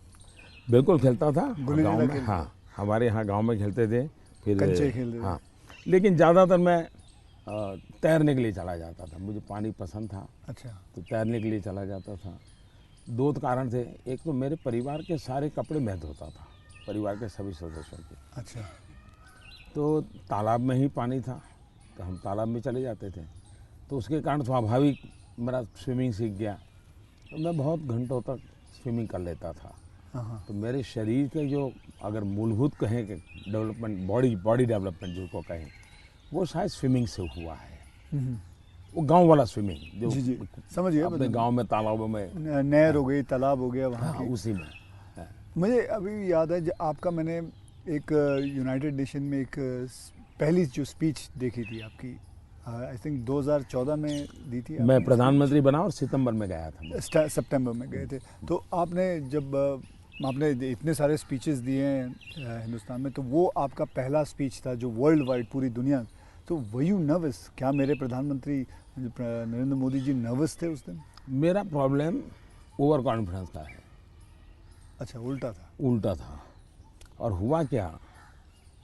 बिल्कुल खेलता था गुल्ली गाँव डंडा में। खेलते हाँ हमारे यहाँ गांव में खेलते थे, फिर कंचे खेलते थे। हाँ, लेकिन ज़्यादातर मैं तैरने के लिए चला जाता था, मुझे पानी पसंद था, अच्छा। तो तैरने के लिए चला जाता था। दो कारण थे, एक तो मेरे परिवार के सारे कपड़े मैं धोता था, परिवार के सभी सदस्यों के। अच्छा। तो तालाब में ही पानी था, तो हम तालाब में चले जाते थे, तो उसके कारण स्वाभाविक मेरा स्विमिंग सीख गया, तो मैं बहुत घंटों तक स्विमिंग कर लेता था। हाँ। तो मेरे शरीर के जो अगर मूलभूत कहें कि डेवलपमेंट, बॉडी डेवलपमेंट जिसको कहें, वो शायद स्विमिंग से हुआ है। वो गांव वाला स्विमिंग जो जी समझ गया। अपने गांव में तालाबों में, नहर हो गई, तालाब हो गया वहाँ हाँ, की। उसी में। मुझे अभी याद है आपका, मैंने एक यूनाइटेड नेशन में एक पहली जो स्पीच देखी थी आपकी, आई थिंक 2014 में दी थी। मैं प्रधानमंत्री बना और सितंबर में गया था, सितंबर में गए थे। तो आपने जब आपने इतने सारे स्पीचेस दिए हैं हिंदुस्तान में, तो वो आपका पहला स्पीच था जो वर्ल्ड वाइड, पूरी दुनिया। तो वर यू नर्वस? क्या मेरे प्रधानमंत्री नरेंद्र मोदी जी नर्वस थे उस दिन? मेरा प्रॉब्लम ओवर कॉन्फिडेंस का है। अच्छा, उल्टा था? उल्टा था। और हुआ क्या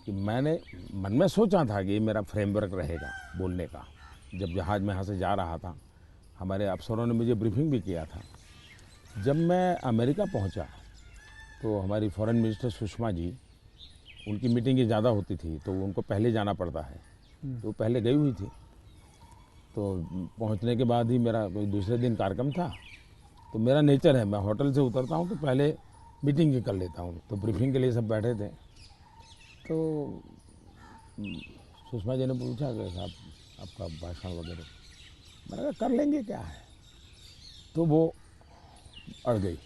कि मैंने मन में सोचा था कि ये मेरा फ्रेमवर्क रहेगा बोलने का। जब जहाज़ में यहाँ से जा रहा था, हमारे अफसरों ने मुझे ब्रीफिंग भी किया था। जब मैं अमेरिका पहुँचा तो हमारी फॉरेन मिनिस्टर सुषमा जी, उनकी मीटिंगें ज़्यादा होती थी, तो उनको पहले जाना पड़ता है, तो पहले गई हुई थी। तो पहुँचने के बाद ही मेरा कोई दूसरे दिन कार्यक्रम था, तो मेरा नेचर है, मैं होटल से उतरता हूँ तो पहले मीटिंग ही कर लेता हूँ। तो ब्रीफिंग के लिए सब बैठे थे, तो सुषमा जी ने पूछा कि साहब आपका भाषण वगैरह, मैंने कहा कर लेंगे, क्या है। तो वो अड़ गई।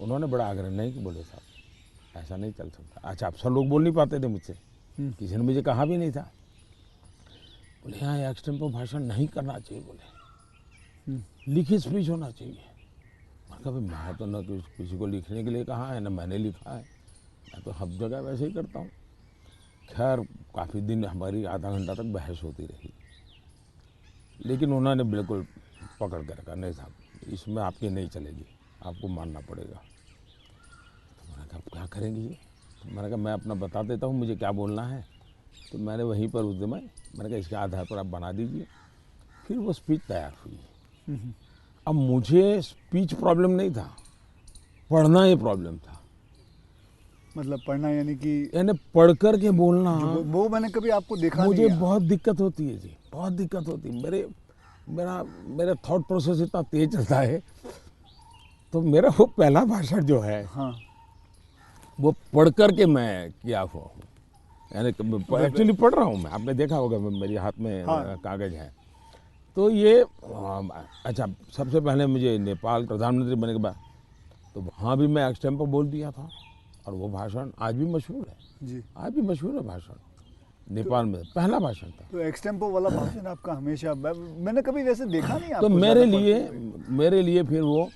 उन्होंने बड़ा आग्रह नहीं कि बोले साहब ऐसा नहीं चल सकता। अच्छा, अफसर लोग बोल नहीं पाते थे मुझसे, किसी ने मुझे कहा भी नहीं था। बोले यहाँ एक्सटेम्पो भाषण नहीं करना चाहिए, बोले लिखित स्पीच होना चाहिए। मैंने कहा मैं तो न किसी को लिखने के लिए कहा है, न मैंने लिखा है, मैं तो हर जगह वैसे ही करता हूँ। खैर काफ़ी दिन हमारी आधा घंटा तक बहस होती रही, लेकिन उन्होंने बिल्कुल पकड़ कर रखा, नहीं साहब इसमें आपकी नहीं चलेगी, आपको मानना पड़ेगा। तो मैंने कहा क्या करेंगे ये? तो मैंने कहा मैं अपना बता देता हूँ मुझे क्या बोलना है। तो मैंने वहीं पर उस दिन मैंने कहा इसके आधार पर आप बना दीजिए। फिर वो स्पीच तैयार हुई। अब मुझे स्पीच प्रॉब्लम नहीं था, पढ़ना ही प्रॉब्लम था। मतलब पढ़ना यानी पढ़ कर के बोलना, वो मैंने कभी आपको देखा मुझे नहीं। बहुत दिक्कत होती है जी, बहुत दिक्कत होती है। मेरा थॉट प्रोसेस इतना तेज चलता है। तो मेरा वो पहला भाषण जो है, हाँ, वो पढ़ कर के मैं किया हुआ हूँ, यानी एक्चुअली पढ़ रहा हूँ मैं। आपने देखा होगा मेरे हाथ में कागज है। तो ये अच्छा, सबसे पहले मुझे नेपाल प्रधानमंत्री बनने के बाद तो वहाँ भी मैं एक्सटेम्पो बोल दिया था, और वो भाषण आज भी मशहूर है जी। आज भी मशहूर है भाषण। नेपाल में पहला भाषण था। तो एक्सटेम्पो वाला भाषण आपका हमेशा, मैंने कभी वैसे देखा नहीं तो आपको। मेरे लिए फिर वो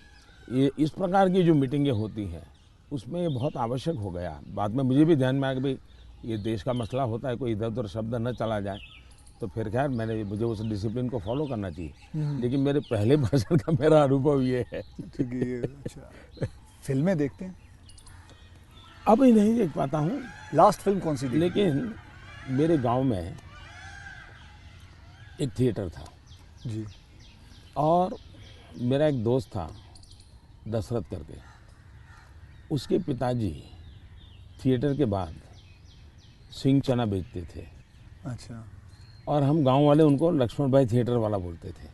ये इस प्रकार की जो मीटिंगें होती हैं उसमें ये बहुत आवश्यक हो गया। बाद में मुझे भी ध्यान में आया कि भाई ये देश का मसला होता है, कोई इधर उधर शब्द न चला जाए। तो फिर खैर मुझे उस डिसिप्लिन को फॉलो करना चाहिए। लेकिन मेरे पहले भाषण का मेरा अनुभव ये है। अच्छा, फिल्में देखते हैं? अभी नहीं देख पाता हूँ। लास्ट फिल्म कौन सी देखी? लेकिन मेरे गांव में एक थिएटर था जी। और मेरा एक दोस्त था दशरथ करके, उसके पिताजी थिएटर के बाद सिंह चना बेचते थे। अच्छा। और हम गांव वाले उनको लक्ष्मण भाई थिएटर वाला बोलते थे।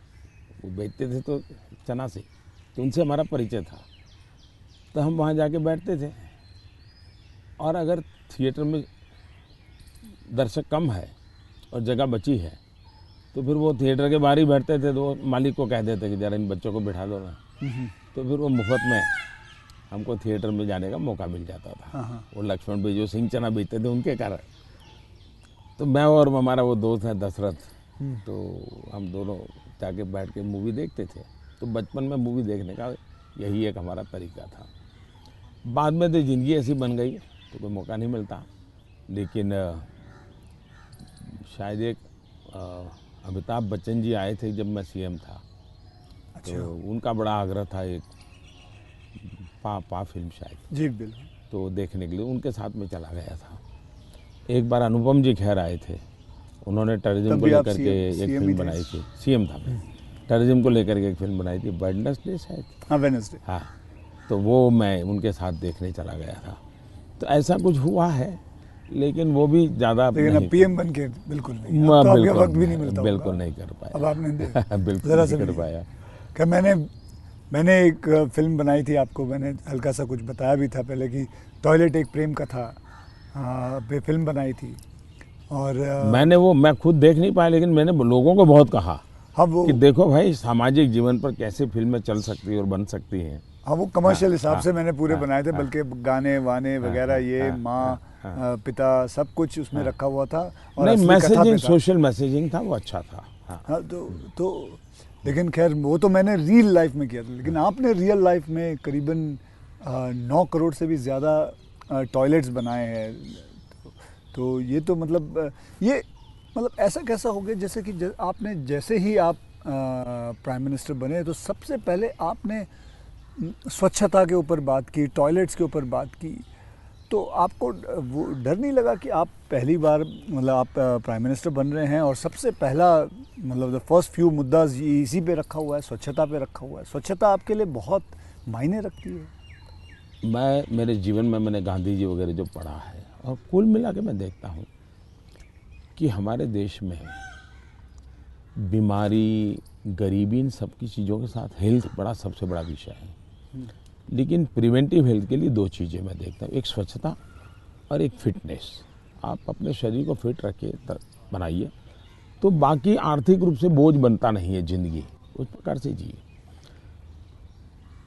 वो बेचते थे तो चना से, तो उनसे हमारा परिचय था। तो हम वहाँ जाके बैठते थे, और अगर थिएटर में दर्शक कम है और जगह बची है तो फिर वो थिएटर के बाहर ही बैठते थे। तो मालिक को कह देते कि ज़रा इन बच्चों को बिठा दो ना। तो फिर वो मुफ्त में हमको थिएटर में जाने का मौका मिल जाता था। वो लक्ष्मण भाई जो सिंह चना बेचते थे उनके कारण। तो मैं और हमारा वो दोस्त है दशरथ, तो हम दोनों जाके बैठ के मूवी देखते थे। तो बचपन में मूवी देखने का यही एक हमारा तरीका था। बाद में तो ज़िंदगी ऐसी बन गई तो कोई मौका नहीं मिलता। लेकिन शायद एक अमिताभ बच्चन जी आए थे जब मैं सीएम था। अच्छा। तो उनका बड़ा आग्रह था एक पा फिल्म शायद। जी बिल्कुल। तो देखने के लिए उनके साथ में चला गया था। एक बार अनुपम जी खेर आए थे, उन्होंने टेररिज्म को लेकर के एक फिल्म बनाई थी, सीएम था मैं, टेररिज्म को लेकर के एक फिल्म बनाई थी, वेडनेसडे शायद, हाँ वेडनेसडे, हाँ, तो वो मैं उनके साथ देखने चला गया था। तो ऐसा कुछ हुआ है, लेकिन वो भी ज़्यादा लेकिन अब पीएम बन के बिल्कुल नहीं, अब तो आपके वक्त भी नहीं मिलता, बिल्कुल नहीं कर पाया, अब आपने बिल्कुल नहीं कर पाया। कि मैंने एक फिल्म बनाई थी, आपको मैंने हल्का सा कुछ बताया भी था पहले कि टॉयलेट एक प्रेम कथा पे फिल्म बनाई थी, और मैं खुद देख नहीं पाया, लेकिन मैंने लोगों को बहुत कहा हाँ वो कि देखो भाई सामाजिक जीवन पर कैसे फिल्में चल सकती है और बन सकती हैं। हाँ वो कमर्शियल हिसाब से मैंने पूरे बनाए थे, बल्कि गाने वाने वगैरह ये माँ पिता सब कुछ उसमें रखा हुआ था, और नहीं, मैसेजिंग, सोशल मैसेजिंग था, वो अच्छा था। हाँ तो लेकिन खैर वो तो मैंने रियल लाइफ में किया था, लेकिन आपने रियल लाइफ में करीबन 9 करोड़ से भी ज़्यादा टॉयलेट्स बनाए हैं, तो ये तो मतलब ऐसा कैसा हो गया जैसे कि आपने जैसे ही आप प्राइम मिनिस्टर बने तो सबसे पहले आपने स्वच्छता के ऊपर बात की, टॉयलेट्स के ऊपर बात की, तो आपको वो डर नहीं लगा कि आप पहली बार मतलब आप प्राइम मिनिस्टर बन रहे हैं और सबसे पहला मतलब द फर्स्ट फ्यू मुद्दा इसी पे रखा हुआ है, स्वच्छता पे रखा हुआ है, स्वच्छता आपके लिए बहुत मायने रखती है? मैं मेरे जीवन में मैंने गांधी जी वगैरह जो पढ़ा है, और कुल मिला के मैं देखता हूँ कि हमारे देश में बीमारी, गरीबी, इन सब की चीज़ों के साथ हेल्थ बड़ा सबसे बड़ा विषय है। लेकिन प्रिवेंटिव हेल्थ के लिए 2 चीज़ें मैं देखता हूँ, एक स्वच्छता और एक फिटनेस। आप अपने शरीर को फिट रखिए, बनाइए, तो बाकी आर्थिक रूप से बोझ बनता नहीं है ज़िंदगी, उस प्रकार से जिए।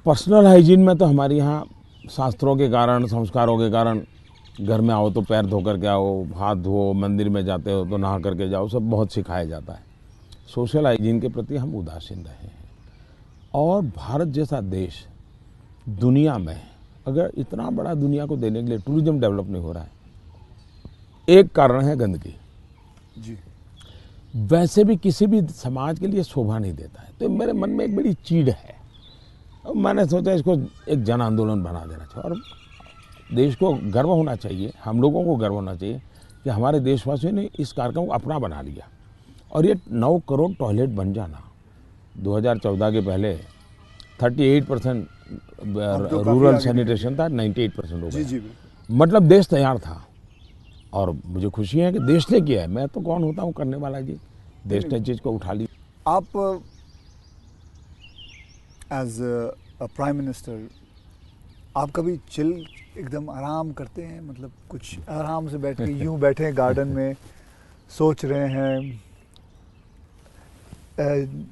पर्सनल हाइजीन में तो हमारे यहाँ शास्त्रों के कारण, संस्कारों के कारण, घर में आओ तो पैर धो करके आओ, हाथ धो, मंदिर में जाते हो तो नहा करके जाओ, सब बहुत सिखाया जाता है। सोशल हाइजीन के प्रति हम उदासीन रहे हैं। और भारत जैसा देश दुनिया में, अगर इतना बड़ा दुनिया को देने के लिए टूरिज्म डेवलप नहीं हो रहा है, एक कारण है गंदगी जी। वैसे भी किसी भी समाज के लिए शोभा नहीं देता है। तो मेरे मन में एक बड़ी चीड़ है, और मैंने सोचा इसको एक जन आंदोलन बना देना चाहिए, और देश को गर्व होना चाहिए, हम लोगों को गर्व होना चाहिए कि हमारे देशवासियों ने इस कार्यक्रम को अपना बना लिया। और ये 9 करोड़ टॉयलेट बन जाना, 2014 के पहले 38% रूरल सैनिटेशन था, 98% हो गया। मतलब देश तैयार था, और मुझे खुशी है कि देश ने किया है। मैं तो कौन होता हूँ करने वाला जी, देश ने चीज़ को उठा ली। आप एज अ प्राइम मिनिस्टर आप कभी चिल एकदम आराम करते हैं, मतलब कुछ आराम से बैठ के यूं बैठे हैं गार्डन में सोच रहे हैं,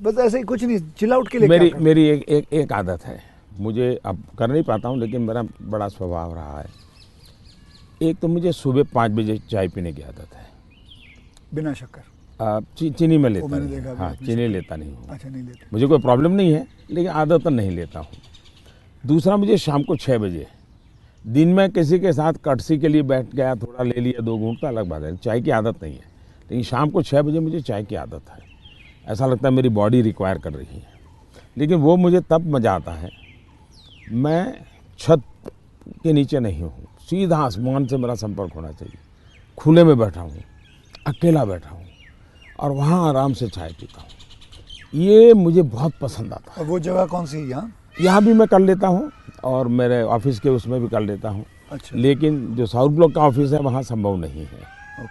बस ऐसे ही कुछ नहीं, चिल आउट के लिए? मेरी एक आदत है, मुझे अब कर नहीं पाता हूँ, लेकिन मेरा बड़ा स्वभाव रहा है। एक तो मुझे सुबह 5 बजे चाय पीने की आदत है, बिना शक्कर? चीनी में लेता नहीं, हाँ चीनी लेता नहीं हूँ। अच्छा, नहीं लेते? मुझे कोई प्रॉब्लम नहीं है, लेकिन आदत नहीं लेता हूँ। दूसरा, मुझे शाम को 6 बजे, दिन में किसी के साथ कटसी के लिए बैठ गया, थोड़ा ले लिया 2 घूंट, तो अलग बात है, चाय की आदत नहीं है। लेकिन शाम को 6 बजे मुझे चाय की आदत है, ऐसा लगता है मेरी बॉडी रिक्वायर कर रही है। लेकिन वो मुझे तब मज़ा आता है, मैं छत के नीचे नहीं हूँ, सीधा आसमान से मेरा संपर्क होना चाहिए, खुले में बैठा हूँ, अकेला बैठा हूँ, और वहाँ आराम से चाय पीता हूँ। ये मुझे बहुत पसंद आता है। और वो जगह कौन सी है? यहाँ भी मैं कर लेता हूँ, और मेरे ऑफिस के उसमें भी कर लेता हूँ। अच्छा। लेकिन जो साउथ ब्लॉक का ऑफिस है वहाँ संभव नहीं है।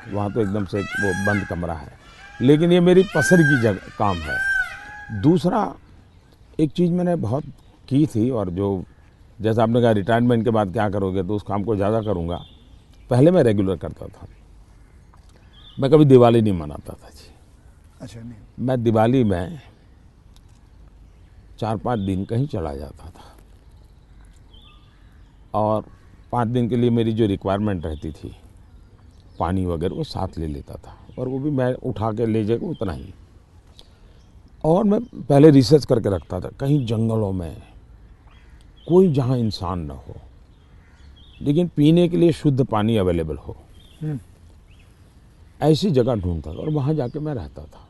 वहाँ तो एकदम से वो बंद कमरा है, लेकिन ये मेरी पसंद की जगह काम है। दूसरा, एक चीज़ मैंने बहुत की थी, और जो जैसा आपने कहा रिटायरमेंट के बाद क्या करोगे, तो उस काम को ज़्यादा करूँगा। पहले मैं रेगुलर करता था, मैं कभी दिवाली नहीं मनाता था जी। अच्छा। नहीं, मैं दिवाली में 4-5 दिन कहीं चला जाता था, और 5 दिन के लिए मेरी जो रिक्वायरमेंट रहती थी, पानी वगैरह वो साथ ले लेता था, और वो भी मैं उठा के ले जाकर उतना ही। और मैं पहले रिसर्च करके रखता था, कहीं जंगलों में कोई जहाँ इंसान न हो, लेकिन पीने के लिए शुद्ध पानी अवेलेबल हो, ऐसी जगह ढूंढता था, और वहाँ जाके मैं रहता था।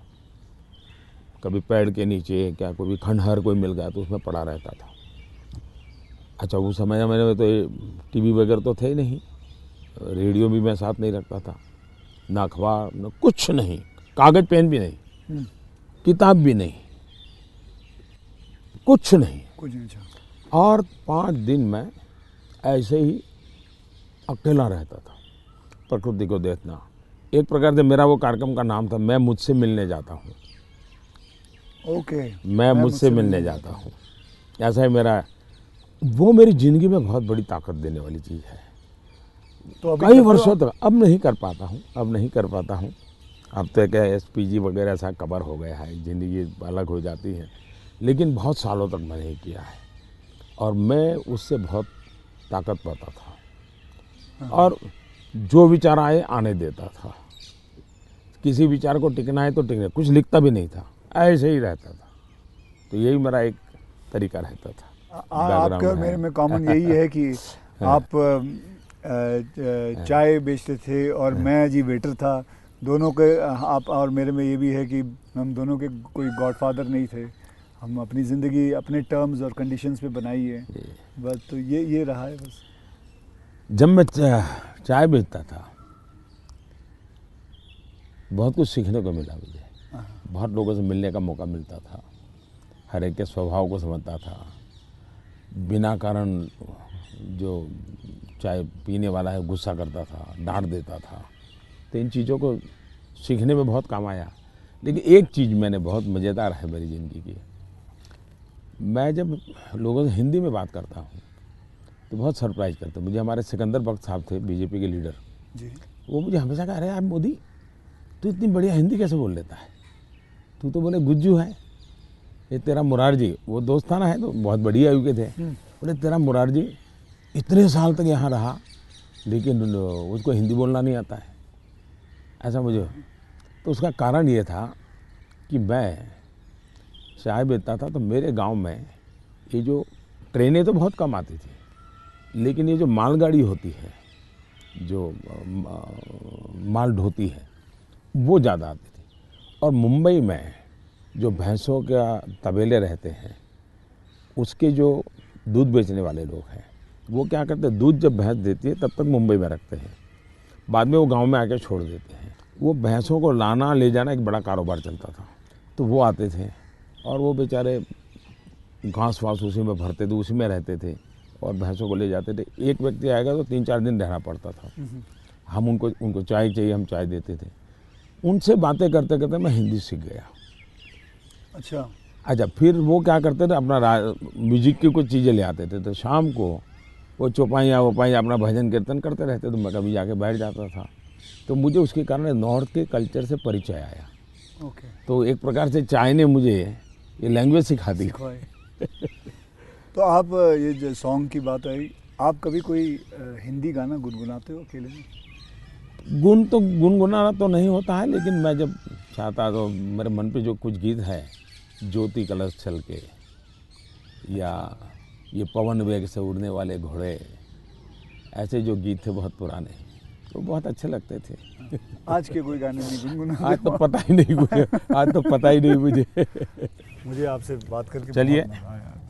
कभी पेड़ के नीचे, क्या कोई खंडहर कोई मिल गया तो उसमें पड़ा रहता था। अच्छा उस समय में तो टीवी वगैरह तो थे ही नहीं, रेडियो भी मैं साथ नहीं रखता था, ना अखबार न कुछ नहीं, कागज पेन भी नहीं, किताब भी नहीं, कुछ नहीं। कुछ नहीं। अच्छा। और 5 दिन मैं ऐसे ही अकेला रहता था, प्रकृति को देखना। एक प्रकार से मेरा वो कार्यक्रम का नाम था मैं मुझसे मिलने जाता हूँ। ओके। मैं मुझसे मिलने जाता हूँ, ऐसा ही मेरा, वो मेरी ज़िंदगी में बहुत बड़ी ताकत देने वाली चीज़ है। तो अभी कई वर्षों तक अब नहीं कर पाता हूँ, अब तो क्या SPG वगैरह ऐसा कवर हो गया है, ज़िंदगी अलग हो जाती है, लेकिन बहुत सालों तक मैंने नहीं किया है। और मैं उससे बहुत ताकत पाता था और जो विचार आए आने देता था। किसी विचार को टिकना है तो टिकना, कुछ लिखता भी नहीं था, ऐसे ही रहता था। तो यही मेरा एक तरीका रहता था। आपका और मेरे में कॉमन यही है कि आप चाय बेचते थे और मैं जी वेटर था। दोनों के आप और मेरे में ये भी है कि हम दोनों के कोई गॉडफादर नहीं थे, हम अपनी ज़िंदगी अपने टर्म्स और कंडीशंस पे बनाई है बस। तो ये रहा है बस। जब मैं चाय बेचता था बहुत कुछ सीखने को मिला मुझे, बहुत लोगों से मिलने का मौका मिलता था, हर एक के स्वभाव को समझता था। बिना कारण जो चाय पीने वाला है गुस्सा करता था, डांट देता था, तो इन चीज़ों को सीखने में बहुत काम आया। लेकिन एक चीज़ मैंने बहुत मज़ेदार है मेरी ज़िंदगी की, मैं जब लोगों से हिंदी में बात करता हूँ तो बहुत सरप्राइज करते हैं मुझे। हमारे सिकंदर बख्श साहब थे बीजेपी के लीडर जी। वो मुझे हमेशा कह रहे हैं, यार मोदी तू इतनी बढ़िया हिंदी कैसे बोल लेता है, तू तो बोले गुज्जू है। ये तेरा मुरारजी, वो दोस्ताना है तो बहुत बड़ी आयु के थे, बोले तेरा मुरारजी इतने साल तक यहाँ रहा लेकिन उसको हिंदी बोलना नहीं आता है, ऐसा मुझे। तो उसका कारण ये था कि मैं चाय बेचता था तो मेरे गांव में ये जो ट्रेनें तो बहुत कम आती थी, लेकिन ये जो मालगाड़ी होती है जो माल ढोती है वो ज़्यादा आती थी। और मुंबई में जो भैंसों का तबेले रहते हैं उसके जो दूध बेचने वाले लोग हैं वो क्या करते हैं, दूध जब भैंस देती है तब तक मुंबई में रखते हैं, बाद में वो गांव में आके छोड़ देते हैं। वो भैंसों को लाना ले जाना एक बड़ा कारोबार चलता था। तो वो आते थे और वो बेचारे घास वास उसी में भरते थे, उसी में रहते थे और भैंसों को ले जाते थे। एक व्यक्ति आएगा तो 3-4 दिन रहना पड़ता था। हम उनको चाय चाहिए, हम चाय देते थे। उनसे बातें करते करते मैं हिंदी सीख गया। अच्छा, फिर वो क्या करते थे, अपना म्यूजिक की कुछ चीज़ें ले आते थे, तो शाम को वो चौपाइयाँ अपना भजन कीर्तन करते रहते, तो मैं कभी जाके बैठ जाता था। तो मुझे उसके कारण नॉर्थ के कल्चर से परिचय आया। ओके। तो एक प्रकार से चाय ने मुझे ये लैंग्वेज सिखा दी। तो आप ये जो सॉन्ग की बात आई, आप कभी कोई हिंदी गाना गुनगुनाते हो अकेले में? गुनगुनाना तो नहीं होता है, लेकिन मैं जब चाहता तो मेरे मन पे जो कुछ गीत है, ज्योति कलश छल के या ये पवन वेग से उड़ने वाले घोड़े, ऐसे जो गीत थे बहुत पुराने, तो बहुत अच्छे लगते थे। आज के कोई गाने नहीं गुनगुनाते? आज तो पता ही नहीं मुझे, आज तो पता ही नहीं मुझे आपसे बात करके चलिए बहुत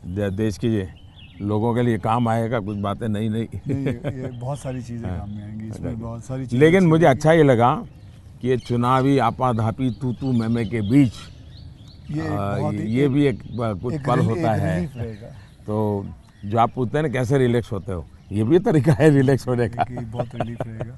मज़ा आया। देश के लोगों के लिए काम आएगा कुछ बातें नई ये बहुत सारी चीज़ें काम में आएंगी, इसमें बहुत सारी चीज़ें। लेकिन मुझे अच्छा ये लगा कि ये चुनावी आपाधापी तू मैमे के बीच ये भी एक कुछ पल होता है। तो जो आप पूछते हैं ना कैसे रिलैक्स होते हो, ये भी तरीका है रिलैक्स होने का। बहुत रिलीफ रहेगा।